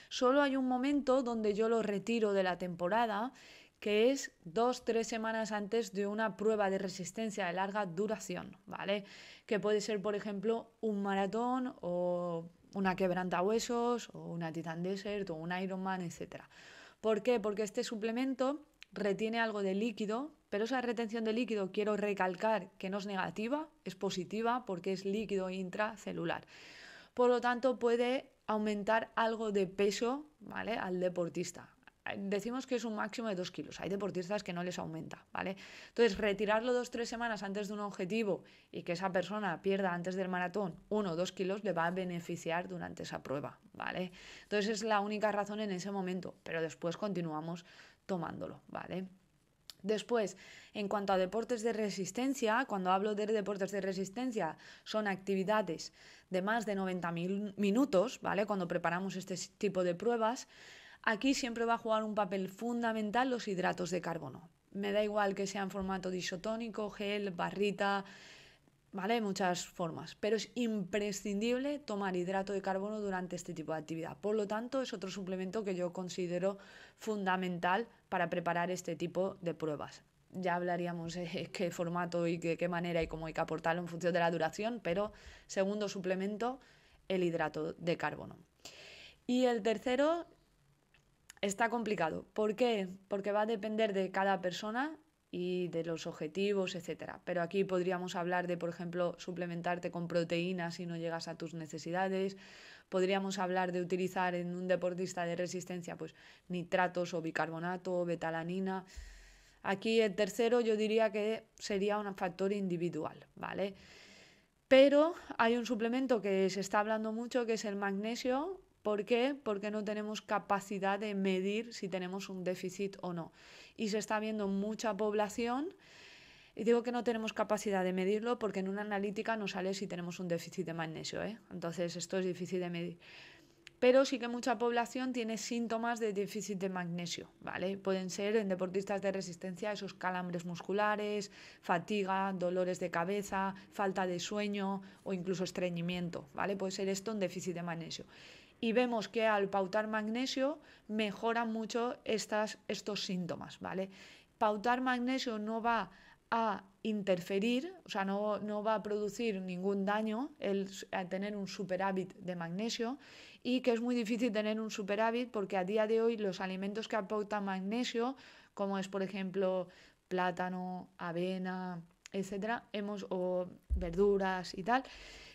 Solo hay un momento donde yo lo retiro de la temporada, que es 2-3 semanas antes de una prueba de resistencia de larga duración, ¿vale? Que puede ser, por ejemplo, un maratón o una quebrantahuesos o una Titan Desert o un Ironman, etc. ¿Por qué? Porque este suplemento retiene algo de líquido, pero esa retención de líquido quiero recalcar que no es negativa, es positiva porque es líquido intracelular. Por lo tanto, puede aumentar algo de peso, ¿vale?, al deportista. decimos que es un máximo de 2 kilos. Hay deportistas que no les aumenta, ¿vale? Entonces, retirarlo 2-3 semanas antes de un objetivo y que esa persona pierda antes del maratón 1 o 2 kilos le va a beneficiar durante esa prueba, ¿vale? Entonces, es la única razón en ese momento, pero después continuamos tomándolo, ¿vale? Después, en cuanto a deportes de resistencia, cuando hablo de deportes de resistencia, son actividades de más de 90.000 minutos, ¿vale? Cuando preparamos este tipo de pruebas, aquí siempre va a jugar un papel fundamental los hidratos de carbono. Me da igual que sea en formato disotónico, gel, barrita, ¿vale? Hay muchas formas, pero es imprescindible tomar hidrato de carbono durante este tipo de actividad. Por lo tanto, es otro suplemento que yo considero fundamental para preparar este tipo de pruebas. Ya hablaríamos de qué formato y de qué manera y cómo hay que aportarlo en función de la duración, pero segundo suplemento, el hidrato de carbono. Y el tercero está complicado. ¿Por qué? Porque va a depender de cada persona y de los objetivos, etcétera. Pero aquí podríamos hablar de, por ejemplo, suplementarte con proteínas si no llegas a tus necesidades. Podríamos hablar de utilizar en un deportista de resistencia pues nitratos o bicarbonato o betalanina. Aquí el tercero yo diría que sería un factor individual, ¿vale? Pero hay un suplemento que se está hablando mucho que es el magnesio. ¿Por qué? Porque no tenemos capacidad de medir si tenemos un déficit o no. Y se está viendo mucha población, y digo que no tenemos capacidad de medirlo porque en una analítica no sale si tenemos un déficit de magnesio, ¿eh? Entonces esto es difícil de medir. Pero sí que mucha población tiene síntomas de déficit de magnesio, ¿vale? Pueden ser en deportistas de resistencia esos calambres musculares, fatiga, dolores de cabeza, falta de sueño o incluso estreñimiento, ¿vale? Puede ser esto un déficit de magnesio. Y vemos que al pautar magnesio mejoran mucho estos síntomas, ¿vale? Pautar magnesio no va a interferir, o sea, no va a producir ningún daño el tener un superávit de magnesio, y que es muy difícil tener un superávit porque a día de hoy los alimentos que aportan magnesio, como es por ejemplo plátano, avena, etcétera, o verduras y tal,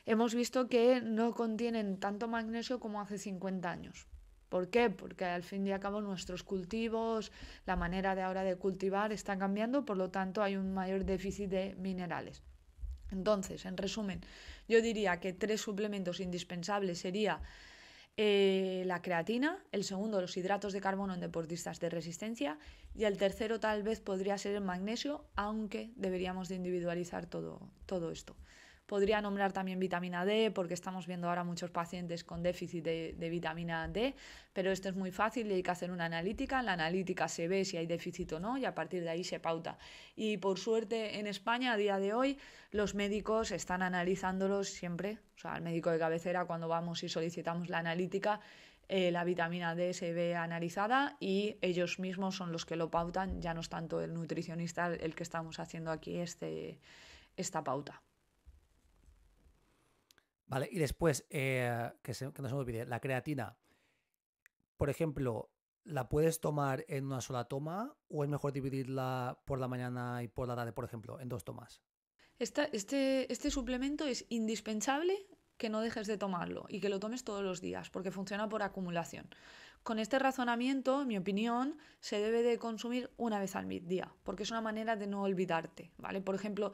hemos visto que no contienen tanto magnesio como hace 50 años. ¿Por qué? Porque al fin y al cabo nuestros cultivos, la manera de ahora de cultivar está cambiando, por lo tanto hay un mayor déficit de minerales. Entonces, en resumen, yo diría que 3 suplementos indispensables sería la creatina, el segundo los hidratos de carbono en deportistas de resistencia y el tercero tal vez podría ser el magnesio, aunque deberíamos de individualizar todo esto. Podría nombrar también vitamina D porque estamos viendo ahora muchos pacientes con déficit de vitamina D, pero esto es muy fácil y hay que hacer una analítica. En la analítica se ve si hay déficit o no y a partir de ahí se pauta. Y por suerte en España a día de hoy los médicos están analizándolos siempre, o sea, el médico de cabecera cuando vamos y solicitamos la analítica, la vitamina D se ve analizada y ellos mismos son los que lo pautan, ya no es tanto el nutricionista el que estamos haciendo aquí esta pauta. Vale, y después, que no se me olvide, la creatina, por ejemplo, ¿la puedes tomar en una sola toma o es mejor dividirla por la mañana y por la tarde, por ejemplo, en 2 tomas? Este suplemento es indispensable que no dejes de tomarlo y que lo tomes todos los días porque funciona por acumulación. Con este razonamiento, en mi opinión, se debe de consumir una vez al día porque es una manera de no olvidarte, ¿vale? Por ejemplo,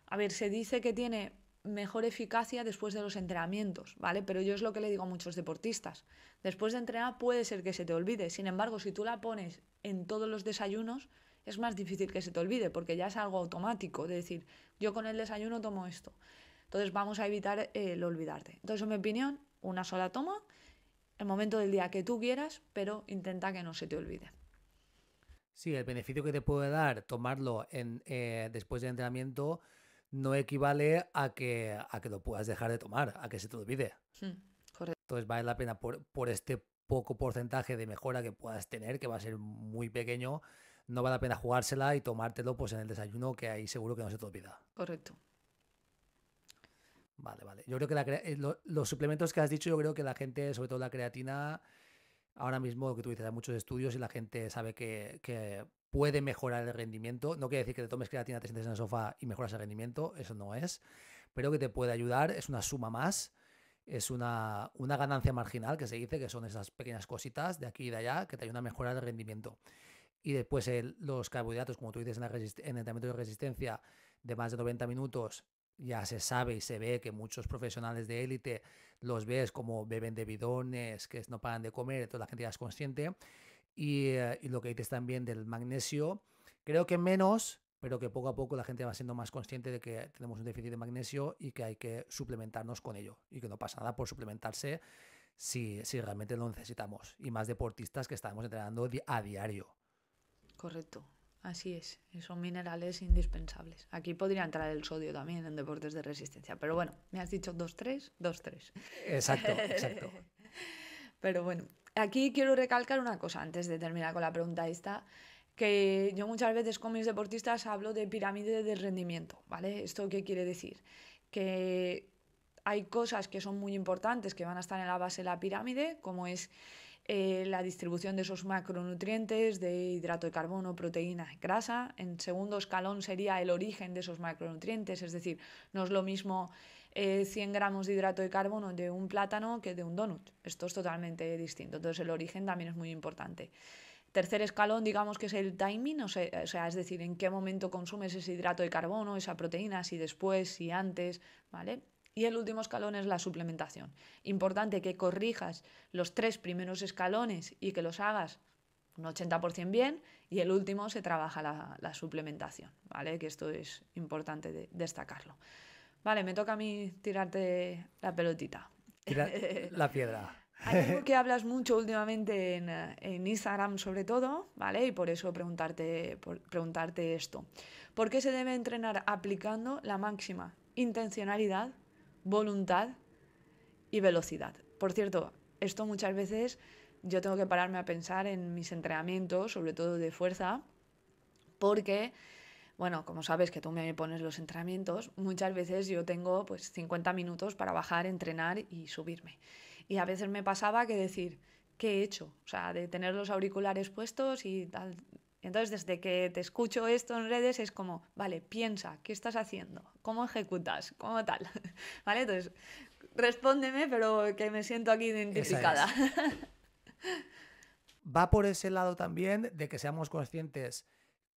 a ver, se dice que tiene mejor eficacia después de los entrenamientos, ¿vale? Pero yo es lo que le digo a muchos deportistas. Después de entrenar puede ser que se te olvide. Sin embargo, si tú la pones en todos los desayunos, es más difícil que se te olvide porque ya es algo automático. De decir, yo con el desayuno tomo esto. Entonces vamos a evitar el olvidarte. Entonces, en mi opinión, una sola toma, el momento del día que tú quieras, pero intenta que no se te olvide. Sí, el beneficio que te puede dar tomarlo después del entrenamiento no equivale a que lo puedas dejar de tomar, a que se te olvide. Correcto. Entonces vale la pena por este poco porcentaje de mejora que puedas tener, que va a ser muy pequeño, no vale la pena jugársela y tomártelo pues en el desayuno, que ahí seguro que no se te olvida. Correcto. Vale. Yo creo que los suplementos que has dicho, yo creo que la gente, sobre todo la creatina, ahora mismo lo que tú dices, hay muchos estudios y la gente sabe que puede mejorar el rendimiento. No quiere decir que te tomes creatina, te sientes en el sofá y mejoras el rendimiento, eso no es, pero que te puede ayudar, es una suma más es una ganancia marginal que se dice, que son esas pequeñas cositas de aquí y de allá que te ayudan a mejorar el rendimiento. Y después los carbohidratos, como tú dices, en el entrenamiento de resistencia de más de 90 minutos, ya se sabe y se ve que muchos profesionales de élite los ves como beben de bidones, que no paran de comer, entonces la gente ya es consciente. Y lo que dices también del magnesio, creo que menos, pero que poco a poco la gente va siendo más consciente de que tenemos un déficit de magnesio y que hay que suplementarnos con ello. Y que no pasa nada por suplementarse si realmente lo necesitamos. Y más deportistas que estamos entrenando a diario. Correcto, así es. Son minerales indispensables. Aquí podría entrar el sodio también en deportes de resistencia. Pero bueno, me has dicho 2-3, 2-3. Exacto, exacto. Pero bueno, aquí quiero recalcar una cosa antes de terminar con la pregunta esta, que yo muchas veces con mis deportistas hablo de pirámide del rendimiento, ¿vale? ¿Esto qué quiere decir? Que hay cosas que son muy importantes que van a estar en la base de la pirámide, como es la distribución de esos macronutrientes de hidrato de carbono, proteína, grasa. En segundo escalón sería el origen de esos macronutrientes, es decir, no es lo mismo 100 gramos de hidrato de carbono de un plátano que de un donut. Esto es totalmente distinto. Entonces el origen también es muy importante. Tercer escalón, digamos que es el timing, o sea, es decir, en qué momento consumes ese hidrato de carbono, esa proteína, si después, si antes, ¿vale? Y el último escalón es la suplementación. Importante que corrijas los 3 primeros escalones y que los hagas un 80% bien, y el último se trabaja la suplementación, ¿vale? Que esto es importante destacarlo. Vale, me toca a mí tirarte la pelotita. Tira la piedra. Hay algo que hablas mucho últimamente en Instagram sobre todo, ¿vale? Y por eso preguntarte esto. ¿Por qué se debe entrenar aplicando la máxima intencionalidad, voluntad y velocidad? Por cierto, esto muchas veces yo tengo que pararme a pensar en mis entrenamientos, sobre todo de fuerza, porque, bueno, como sabes que tú me pones los entrenamientos, muchas veces yo tengo pues 50 minutos para bajar, entrenar y subirme. Y a veces me pasaba que decir, ¿qué he hecho? O sea, de tener los auriculares puestos y tal. Entonces, desde que te escucho esto en redes es como, vale, piensa, ¿qué estás haciendo? ¿Cómo ejecutas? ¿Cómo tal? ¿Vale? Entonces, respóndeme, pero que me siento aquí identificada. Esa es. Va por ese lado también de que seamos conscientes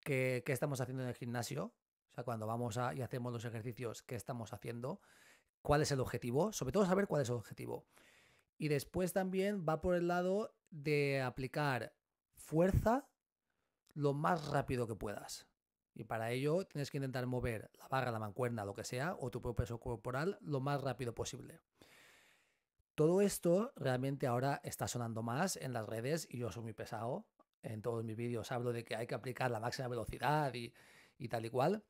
que estamos haciendo en el gimnasio, o sea, cuando vamos y hacemos los ejercicios, qué estamos haciendo, cuál es el objetivo, sobre todo saber cuál es el objetivo. Y después también va por el lado de aplicar fuerza lo más rápido que puedas. Y para ello tienes que intentar mover la barra, la mancuerna, lo que sea, o tu propio peso corporal lo más rápido posible. Todo esto realmente ahora está sonando más en las redes y yo soy muy pesado. En todos mis vídeos hablo de que hay que aplicar la máxima velocidad y tal y cual.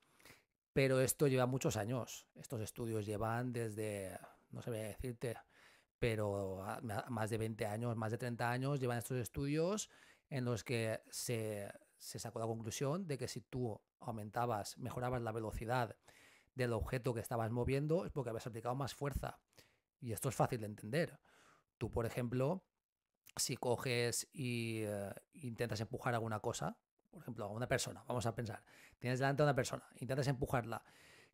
Pero esto lleva muchos años. Estos estudios llevan desde, no sé decirte, pero más de 20 años, más de 30 años llevan estos estudios en los que se sacó la conclusión de que si tú mejorabas la velocidad del objeto que estabas moviendo es porque habías aplicado más fuerza. Y esto es fácil de entender. Tú, por ejemplo, si coges y intentas empujar alguna cosa, por ejemplo, a una persona, vamos a pensar, tienes delante a una persona, intentas empujarla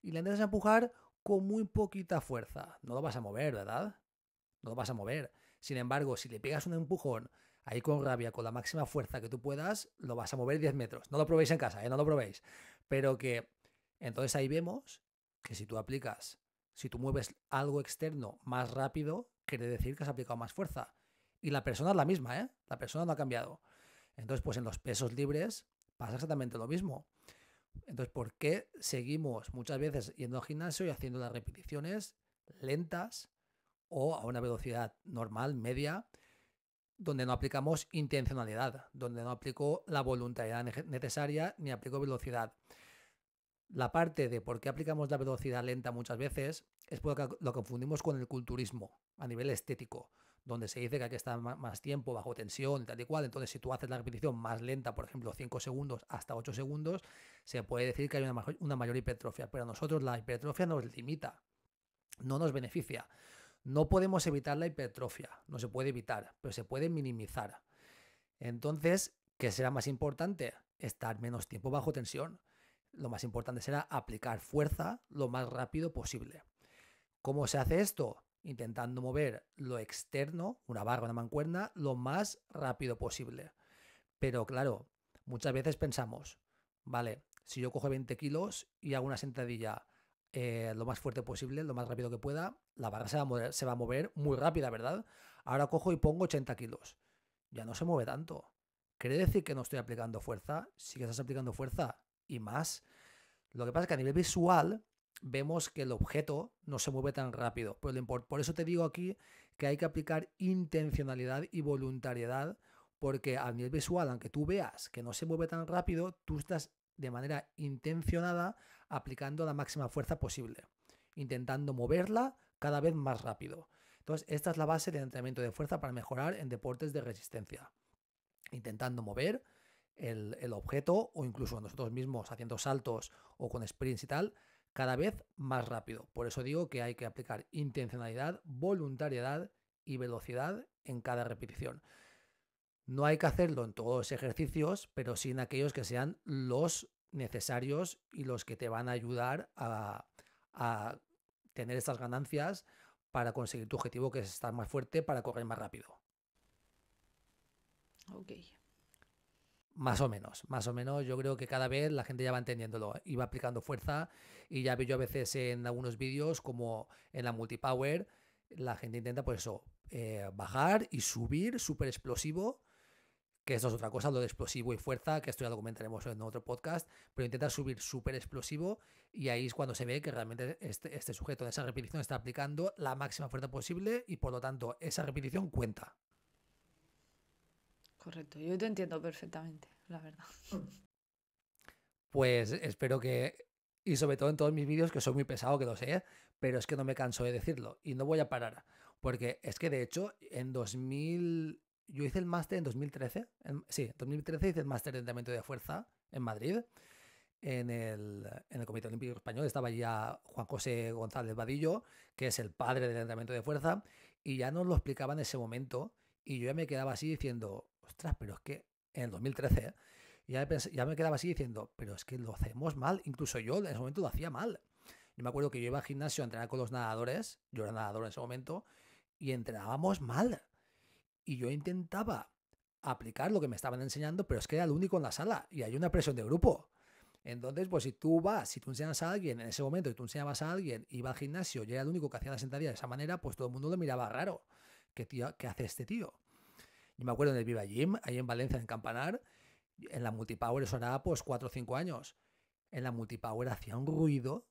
y la intentas empujar con muy poquita fuerza, no lo vas a mover, ¿verdad? No lo vas a mover. Sin embargo, si le pegas un empujón ahí con rabia, con la máxima fuerza que tú puedas, lo vas a mover 10 metros. No lo probéis en casa, no lo probéis. Pero que entonces ahí vemos que si tú mueves algo externo más rápido, quiere decir que has aplicado más fuerza. Y la persona es la misma, ¿eh? La persona no ha cambiado. Entonces, pues en los pesos libres pasa exactamente lo mismo. Entonces, ¿por qué seguimos muchas veces yendo al gimnasio y haciendo las repeticiones lentas o a una velocidad normal, media, donde no aplicamos intencionalidad, donde no aplico la voluntad necesaria ni aplico velocidad? La parte de por qué aplicamos la velocidad lenta muchas veces es porque lo confundimos con el culturismo a nivel estético, donde se dice que hay que estar más tiempo bajo tensión y tal y cual. Entonces, si tú haces la repetición más lenta, por ejemplo, 5 segundos hasta 8 segundos, se puede decir que hay una mayor hipertrofia. Pero a nosotros la hipertrofia nos limita, no nos beneficia. No podemos evitar la hipertrofia, no se puede evitar, pero se puede minimizar. Entonces, ¿qué será más importante? Estar menos tiempo bajo tensión. Lo más importante será aplicar fuerza lo más rápido posible. ¿Cómo se hace esto? intentando mover lo externo, una barra, una mancuerna, lo más rápido posible. Pero claro, muchas veces pensamos, vale, si yo cojo 20 kilos y hago una sentadilla lo más fuerte posible, lo más rápido que pueda, la barra se va a mover muy rápida, ¿verdad? Ahora cojo y pongo 80 kilos. Ya no se mueve tanto. ¿Quiere decir que no estoy aplicando fuerza? Sí que estás aplicando fuerza y más. Lo que pasa es que a nivel visual vemos que el objeto no se mueve tan rápido. Por eso te digo aquí que hay que aplicar intencionalidad y voluntariedad, porque a nivel visual, aunque tú veas que no se mueve tan rápido, tú estás de manera intencionada aplicando la máxima fuerza posible, intentando moverla cada vez más rápido. Entonces, esta es la base del entrenamiento de fuerza para mejorar en deportes de resistencia. Intentando mover el objeto, o incluso nosotros mismos haciendo saltos o con sprints y tal, cada vez más rápido. Por eso digo que hay que aplicar intencionalidad, voluntariedad y velocidad en cada repetición. No hay que hacerlo en todos los ejercicios, pero sí en aquellos que sean los necesarios y los que te van a ayudar a tener estas ganancias para conseguir tu objetivo, que es estar más fuerte para correr más rápido. Ok. Más o menos, yo creo que cada vez la gente ya va entendiéndolo y va aplicando fuerza, y ya veo yo a veces en algunos vídeos como en la multipower, la gente intenta pues eso, bajar y subir súper explosivo, que eso es otra cosa, lo de explosivo y fuerza, que esto ya lo comentaremos en otro podcast, pero intenta subir súper explosivo, y ahí es cuando se ve que realmente este sujeto en esa repetición está aplicando la máxima fuerza posible y por lo tanto esa repetición cuenta. Correcto, yo te entiendo perfectamente, la verdad. Pues espero que, y sobre todo en todos mis vídeos, que soy muy pesado, que lo sé, pero es que no me canso de decirlo y no voy a parar, porque es que de hecho yo hice el máster en 2013, sí, en 2013 hice el máster de entrenamiento de fuerza en Madrid, en el Comité Olímpico Español. Estaba ya Juan José González Vadillo, que es el padre del entrenamiento de fuerza, y ya nos lo explicaba en ese momento, y yo ya me quedaba así diciendo, ostras, pero es que en el 2013, ya me quedaba así diciendo, pero es que lo hacemos mal. Incluso yo en ese momento lo hacía mal. Yo me acuerdo que yo iba al gimnasio a entrenar con los nadadores, yo era nadador en ese momento, y entrenábamos mal. Y yo intentaba aplicar lo que me estaban enseñando, pero es que era el único en la sala y hay una presión de grupo. Entonces, pues si tú enseñas a alguien en ese momento y tú enseñabas a alguien, iba al gimnasio y era el único que hacía la sentadilla de esa manera, pues todo el mundo lo miraba raro. ¿Qué hace este tío? Yo me acuerdo en el Viva Gym, ahí en Valencia, en Campanar, en la Multipower, eso era pues 4 o 5 años. En la Multipower hacía un ruido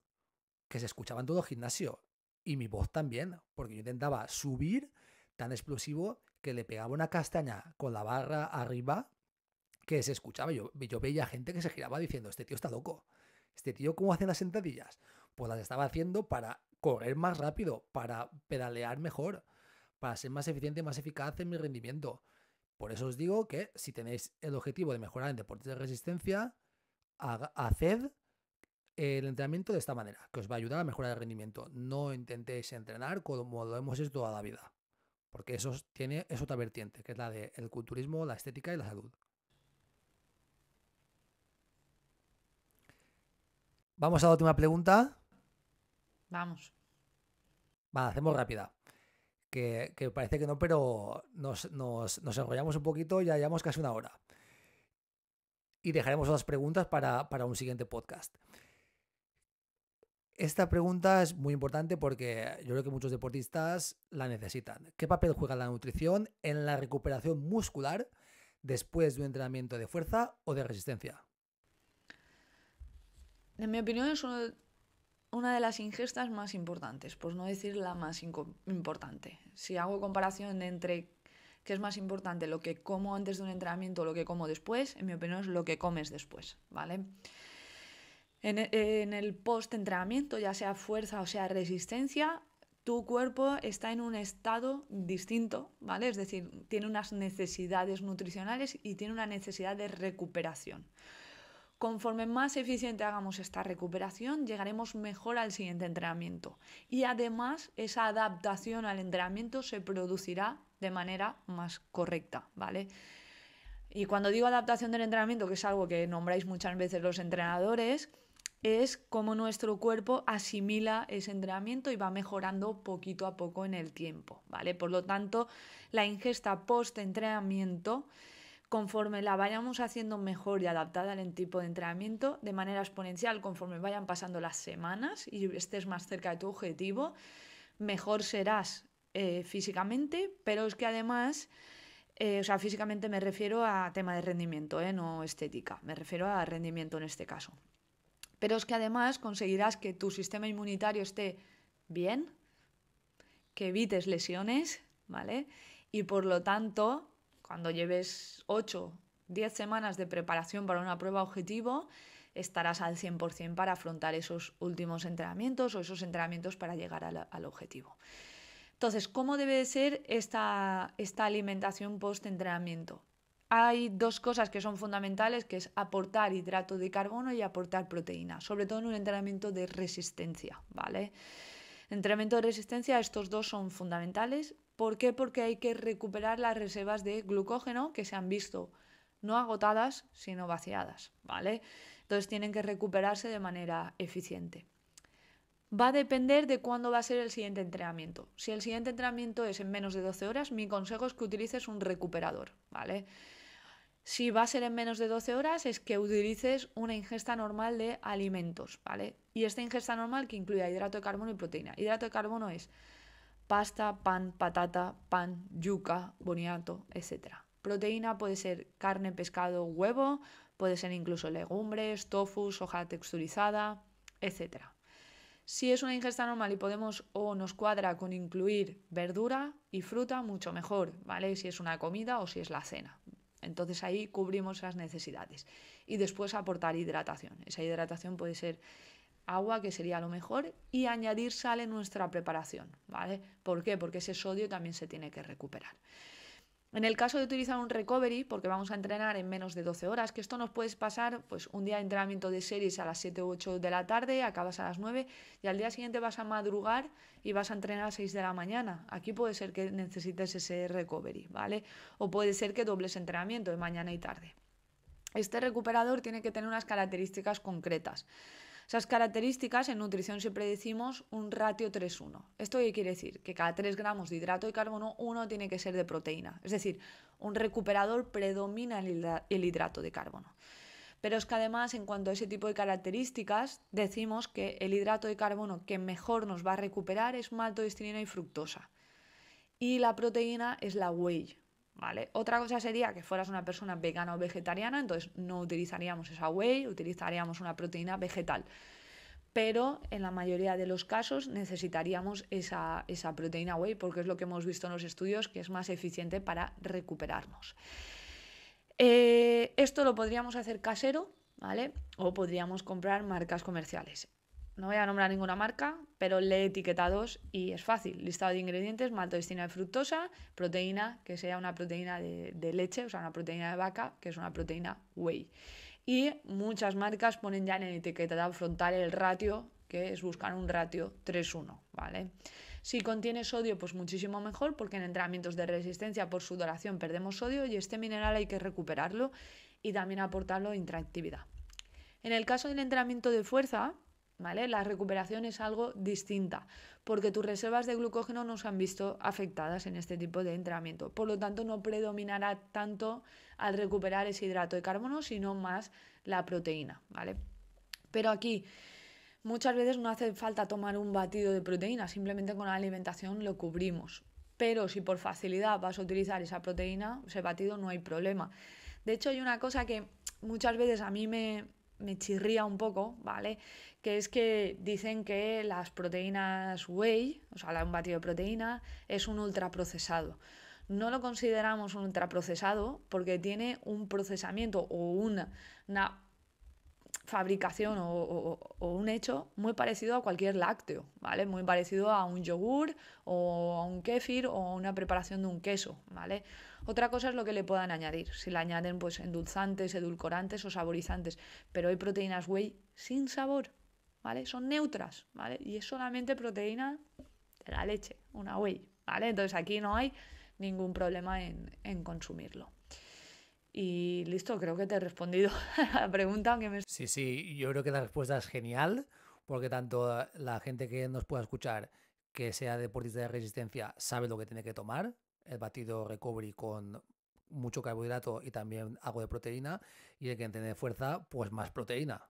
que se escuchaba en todo el gimnasio. Y mi voz también, porque yo intentaba subir tan explosivo que le pegaba una castaña con la barra arriba que se escuchaba. Yo veía gente que se giraba diciendo, este tío está loco. Este tío, ¿cómo hace las sentadillas? Pues las estaba haciendo para correr más rápido, para pedalear mejor, para ser más eficiente y más eficaz en mi rendimiento. Por eso os digo que si tenéis el objetivo de mejorar en deportes de resistencia, haced el entrenamiento de esta manera, que os va a ayudar a mejorar el rendimiento. No intentéis entrenar como lo hemos hecho toda la vida, porque eso es otra vertiente, que es la del culturismo, la estética y la salud. Vamos a la última pregunta. Vamos. Va, hacemos rápida. Que parece que no, pero nos enrollamos un poquito, ya llevamos casi una hora. Y dejaremos otras preguntas para un siguiente podcast. Esta pregunta es muy importante porque yo creo que muchos deportistas la necesitan. ¿Qué papel juega la nutrición en la recuperación muscular después de un entrenamiento de fuerza o de resistencia? En mi opinión es una de las ingestas más importantes, por no decir la más importante. Si hago comparación entre qué es más importante, lo que como antes de un entrenamiento o lo que como después, en mi opinión es lo que comes después, ¿vale? En el post-entrenamiento, ya sea fuerza o sea resistencia, tu cuerpo está en un estado distinto, ¿vale? Es decir, tiene unas necesidades nutricionales y tiene una necesidad de recuperación. Conforme más eficiente hagamos esta recuperación, llegaremos mejor al siguiente entrenamiento. Y además, esa adaptación al entrenamiento se producirá de manera más correcta, ¿vale? Y cuando digo adaptación del entrenamiento, que es algo que nombráis muchas veces los entrenadores, es cómo nuestro cuerpo asimila ese entrenamiento y va mejorando poquito a poco en el tiempo, ¿vale? Por lo tanto, la ingesta post-entrenamiento, conforme la vayamos haciendo mejor y adaptada al tipo de entrenamiento, de manera exponencial, conforme vayan pasando las semanas y estés más cerca de tu objetivo, mejor serás físicamente, pero es que además, o sea, físicamente me refiero a tema de rendimiento, no estética, me refiero a rendimiento en este caso. Pero es que además conseguirás que tu sistema inmunitario esté bien, que evites lesiones, ¿vale? Y por lo tanto, cuando lleves 8, 10 semanas de preparación para una prueba objetivo, estarás al 100% para afrontar esos últimos entrenamientos o esos entrenamientos para llegar al objetivo. Entonces, ¿cómo debe ser esta alimentación post-entrenamiento? Hay dos cosas que son fundamentales, que es aportar hidrato de carbono y aportar proteína, sobre todo en un entrenamiento de resistencia, ¿vale? Entrenamiento de resistencia, estos dos son fundamentales. ¿Por qué? Porque hay que recuperar las reservas de glucógeno que se han visto no agotadas, sino vaciadas, ¿vale? Entonces tienen que recuperarse de manera eficiente. Va a depender de cuándo va a ser el siguiente entrenamiento. Si el siguiente entrenamiento es en menos de 12 horas, mi consejo es que utilices un recuperador, ¿vale? Si va a ser en menos de 12 horas, es que utilices una ingesta normal de alimentos, ¿vale? Y esta ingesta normal que incluya hidrato de carbono y proteína. Hidrato de carbono es pasta, pan, patata, pan, yuca, boniato, etc. Proteína puede ser carne, pescado, huevo, puede ser incluso legumbres, tofu, soja texturizada, etc. Si es una ingesta normal y podemos o nos cuadra con incluir verdura y fruta, mucho mejor, ¿vale? Si es una comida o si es la cena. Entonces ahí cubrimos esas necesidades. Y después aportar hidratación. Esa hidratación puede ser agua, que sería lo mejor, y añadir sal en nuestra preparación, ¿vale? ¿Por qué? Porque ese sodio también se tiene que recuperar. En el caso de utilizar un recovery, porque vamos a entrenar en menos de 12 horas, que esto nos puede pasar pues un día de entrenamiento de series a las 7 u 8 de la tarde, acabas a las 9 y al día siguiente vas a madrugar y vas a entrenar a las 6 de la mañana. Aquí puede ser que necesites ese recovery, ¿vale? O puede ser que dobles entrenamiento de mañana y tarde. Este recuperador tiene que tener unas características concretas. Esas características en nutrición siempre decimos un ratio 3:1. ¿Esto qué quiere decir? Que cada 3 gramos de hidrato de carbono, 1 tiene que ser de proteína. Es decir, un recuperador predomina el hidrato de carbono. Pero es que además, en cuanto a ese tipo de características, decimos que el hidrato de carbono que mejor nos va a recuperar es maltodextrina y fructosa. Y la proteína es la whey, ¿vale? Otra cosa sería que fueras una persona vegana o vegetariana, entonces no utilizaríamos esa whey, utilizaríamos una proteína vegetal. Pero en la mayoría de los casos necesitaríamos esa proteína whey porque es lo que hemos visto en los estudios que es más eficiente para recuperarnos. Esto lo podríamos hacer casero, ¿vale? O podríamos comprar marcas comerciales. No voy a nombrar ninguna marca, pero lee etiquetados y es fácil. Listado de ingredientes, maltodextrina de fructosa, proteína, que sea una proteína de leche, o sea, una proteína de vaca, que es una proteína whey. Y muchas marcas ponen ya en el etiquetado frontal el ratio, que es buscar un ratio 3:1, ¿vale? Si contiene sodio, pues muchísimo mejor, porque en entrenamientos de resistencia por sudoración perdemos sodio y este mineral hay que recuperarlo y también aportarlo intraactividad. En el caso del entrenamiento de fuerza, ¿vale? La recuperación es algo distinta, porque tus reservas de glucógeno no se han visto afectadas en este tipo de entrenamiento. Por lo tanto, no predominará tanto al recuperar ese hidrato de carbono, sino más la proteína, ¿vale? Pero aquí muchas veces no hace falta tomar un batido de proteína, simplemente con la alimentación lo cubrimos. Pero si por facilidad vas a utilizar esa proteína, ese batido, no hay problema. De hecho, hay una cosa que muchas veces a mí me chirría un poco, ¿vale? Que es que dicen que las proteínas whey, o sea, un batido de proteína, es un ultraprocesado. No lo consideramos un ultraprocesado porque tiene un procesamiento o una fabricación o un hecho muy parecido a cualquier lácteo, ¿vale? Muy parecido a un yogur o a un kéfir o a una preparación de un queso, ¿vale? Otra cosa es lo que le puedan añadir, si le añaden pues endulzantes, edulcorantes o saborizantes, pero hay proteínas whey sin sabor, ¿vale? Son neutras, ¿vale? Y es solamente proteína de la leche, una whey, ¿vale? Entonces aquí no hay ningún problema en consumirlo. Y listo, creo que te he respondido a la pregunta que me... Sí, sí, yo creo que la respuesta es genial, porque tanto la gente que nos pueda escuchar, que sea deportista de resistencia, sabe lo que tiene que tomar. El batido recovery con mucho carbohidrato y también algo de proteína. Y el que tiene fuerza, pues más proteína.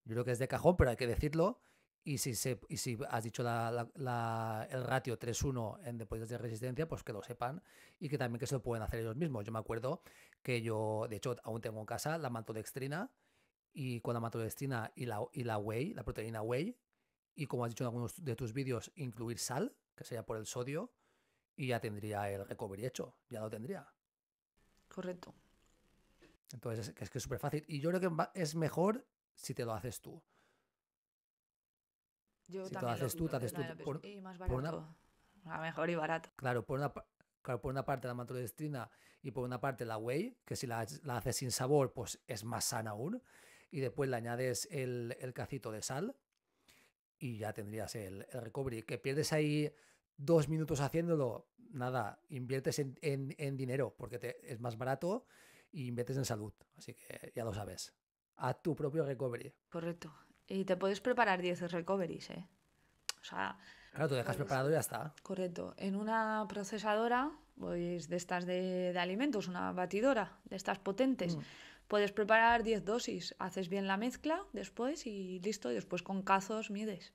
Yo creo que es de cajón, pero hay que decirlo. Y si has dicho el ratio 3:1 en deportes de resistencia, pues que lo sepan y que también que se lo pueden hacer ellos mismos. Yo me acuerdo que yo, de hecho, aún tengo en casa la maltodextrina y con la maltodextrina y la whey, la proteína whey, y como has dicho en algunos de tus vídeos, incluir sal, que sería por el sodio, y ya tendría el recovery hecho, ya lo tendría. Correcto. Entonces es que es súper fácil. Y yo creo que es mejor si te lo haces tú. Yo Si te lo también lo haces tú, te yo haces tú también lo pienso. Y más por una, barato. A mejor y barato. claro, claro, por una parte la maltodextrina y por una parte la whey, que si la haces sin sabor, pues es más sana aún. Y después le añades el cacito de sal y ya tendrías el recovery. Que pierdes ahí 2 minutos haciéndolo, nada, inviertes en dinero porque es más barato y inviertes en salud. Así que ya lo sabes. Haz tu propio recovery. Correcto. Y te puedes preparar 10 recoveries, ¿eh? O sea, Claro, tú dejas puedes... preparado y ya está. Correcto. En una procesadora, pues de estas de alimentos, una batidora de estas potentes, Mm. puedes preparar 10 dosis. Haces bien la mezcla después y listo. Y después con cazos mides.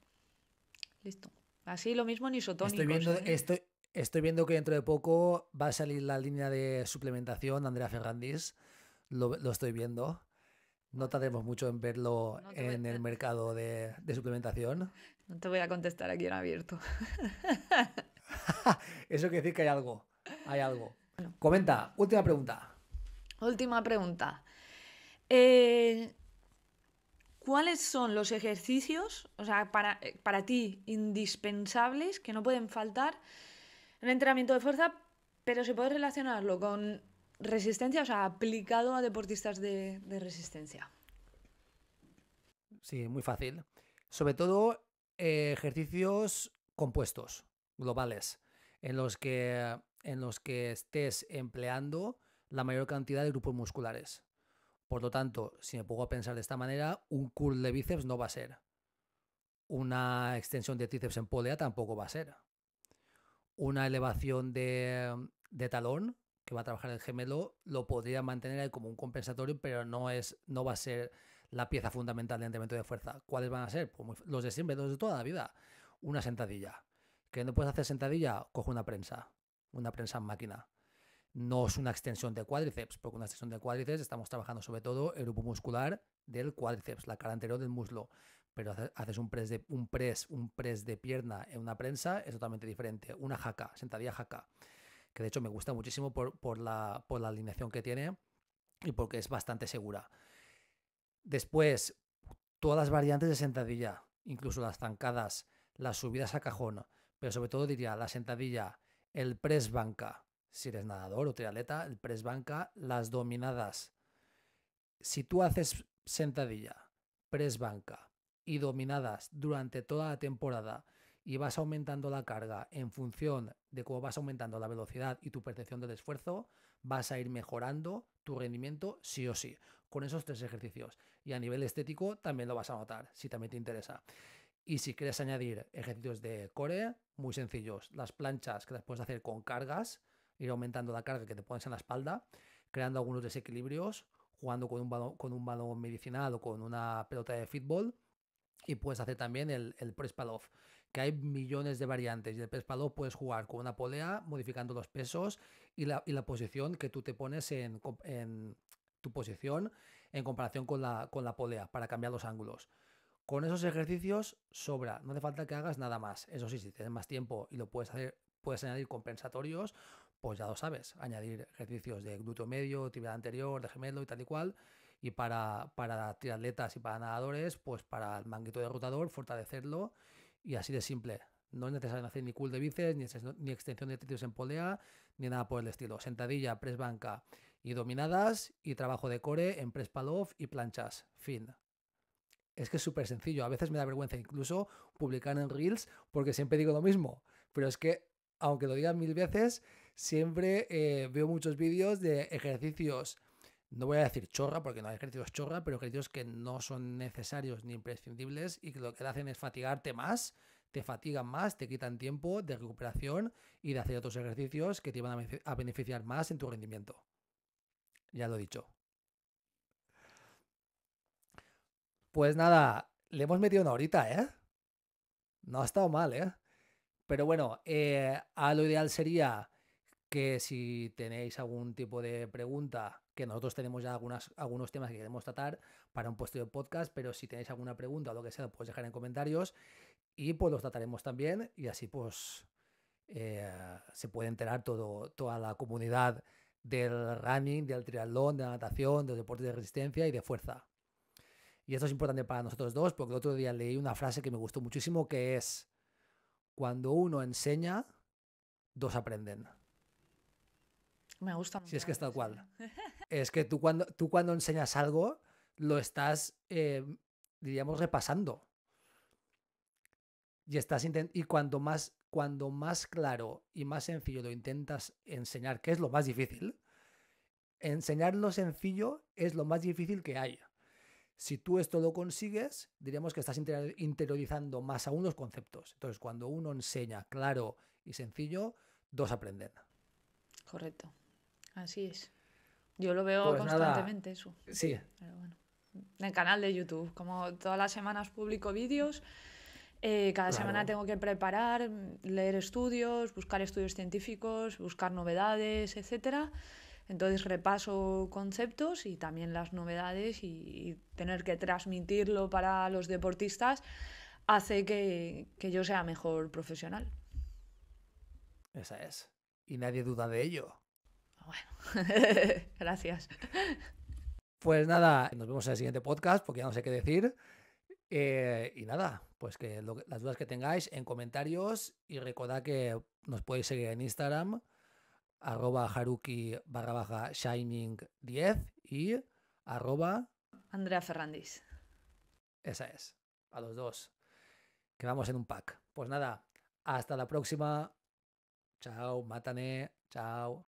Listo. Así lo mismo en Estoy isotónicos, viendo, ¿eh? estoy viendo que dentro de poco va a salir la línea de suplementación de Andrea Ferrandis. Lo estoy viendo. No tardemos mucho en verlo No te voy, en el mercado de suplementación. no te voy a contestar aquí en abierto. Eso quiere decir que hay algo. Hay algo. Bueno, Comenta, última pregunta. última pregunta. Eh, ¿Cuáles son los ejercicios, o sea, para ti indispensables que no pueden faltar en el entrenamiento de fuerza, pero se puede relacionarlo con resistencia, o sea, aplicado a deportistas de resistencia? Sí, muy fácil. Sobre todo ejercicios compuestos, globales, en los que estés empleando la mayor cantidad de grupos musculares. Por lo tanto, si me pongo a pensar de esta manera, un curl de bíceps no va a ser. Una extensión de tríceps en polea tampoco va a ser. Una elevación de talón, que va a trabajar el gemelo, lo podría mantener ahí como un compensatorio, pero no va a ser la pieza fundamental del entrenamiento de fuerza. ¿Cuáles van a ser? Pues los de siempre, los de toda la vida. Una sentadilla. ¿Que no puedes hacer sentadilla? Coge una prensa en máquina. No es una extensión de cuádriceps, porque una extensión de cuádriceps estamos trabajando sobre todo el grupo muscular del cuádriceps, la cara anterior del muslo. Pero haces un press de pierna en una prensa es totalmente diferente. Una jaca, sentadilla jaca, que de hecho me gusta muchísimo por la alineación que tiene y porque es bastante segura. Después, todas las variantes de sentadilla, incluso las zancadas, las subidas a cajón, pero sobre todo diría la sentadilla, el press banca, si eres nadador o triatleta, el press banca, las dominadas. Si tú haces sentadilla, press banca y dominadas durante toda la temporada y vas aumentando la carga en función de cómo vas aumentando la velocidad y tu percepción del esfuerzo, vas a ir mejorando tu rendimiento sí o sí con esos 3 ejercicios. Y a nivel estético también lo vas a notar, si también te interesa. Y si quieres añadir ejercicios de core, muy sencillos. Las planchas que las puedes hacer con cargas, ir aumentando la carga que te pones en la espalda, creando algunos desequilibrios, jugando con un balón medicinal o con una pelota de fútbol. Y puedes hacer también el press pull-off, que hay millones de variantes. Y el press pull-off puedes jugar con una polea, modificando los pesos y la posición que tú te pones en tu posición en comparación con la polea para cambiar los ángulos. Con esos ejercicios sobra, no hace falta que hagas nada más. Eso sí, si tienes más tiempo y lo puedes hacer, puedes añadir compensatorios, pues ya lo sabes, añadir ejercicios de glúteo medio, tibia anterior, de gemelo y tal y cual. Y para triatletas y para nadadores, pues para el manguito de rotador, fortalecerlo y así de simple. No es necesario hacer ni curl de bíceps, ni extensión de tríceps en polea, ni nada por el estilo. Sentadilla, press banca y dominadas y trabajo de core en press pull-off y planchas. Fin. Es que es súper sencillo. A veces me da vergüenza incluso publicar en Reels porque siempre digo lo mismo. Pero es que, aunque lo diga 1000 veces, siempre veo muchos vídeos de ejercicios no voy a decir chorra, porque no hay ejercicios chorra, pero ejercicios que no son necesarios ni imprescindibles y que lo que hacen es fatigarte más, te fatigan más, te quitan tiempo de recuperación y de hacer otros ejercicios que te van a beneficiar más en tu rendimiento. Ya lo he dicho. Pues nada, le hemos metido una horita, ¿eh? No ha estado mal, ¿eh? Pero bueno, a lo ideal sería que si tenéis algún tipo de pregunta, que nosotros tenemos ya algunos temas que queremos tratar para un posterior podcast, pero si tenéis alguna pregunta o lo que sea, lo podéis dejar en comentarios y pues los trataremos también y así pues se puede enterar toda la comunidad del running, del triatlón, de la natación, de los deportes de resistencia y de fuerza. Y esto es importante para nosotros dos porque el otro día leí una frase que me gustó muchísimo que es: cuando uno enseña, dos aprenden. Me gusta Si mucho es que la es tal frase. cual. Es que tú cuando enseñas algo, lo estás, diríamos, repasando. Y cuando más claro y más sencillo lo intentas enseñar, que es lo más difícil, enseñar lo sencillo es lo más difícil que hay. Si tú esto lo consigues, diríamos que estás interiorizando más aún los conceptos. Entonces, cuando uno enseña claro y sencillo, dos aprenden. Correcto. Así es. Yo lo veo Pues nada, constantemente eso. sí, Pero bueno. En el canal de YouTube, como todas las semanas publico vídeos, cada semana claro. tengo que preparar, leer estudios, buscar estudios científicos, buscar novedades, etcétera. Entonces repaso conceptos y también las novedades y tener que transmitirlo para los deportistas hace que yo sea mejor profesional. Esa es. Y nadie duda de ello. Bueno, gracias. Pues nada, nos vemos en el siguiente podcast porque ya no sé qué decir. Y nada, pues que las dudas que tengáis en comentarios y recordad que nos podéis seguir en Instagram, @haruki_shining10 y arroba, Andrea Ferrandis. esa es, a los dos, que vamos en un pack. Pues nada, hasta la próxima. Chao, mátane, chao.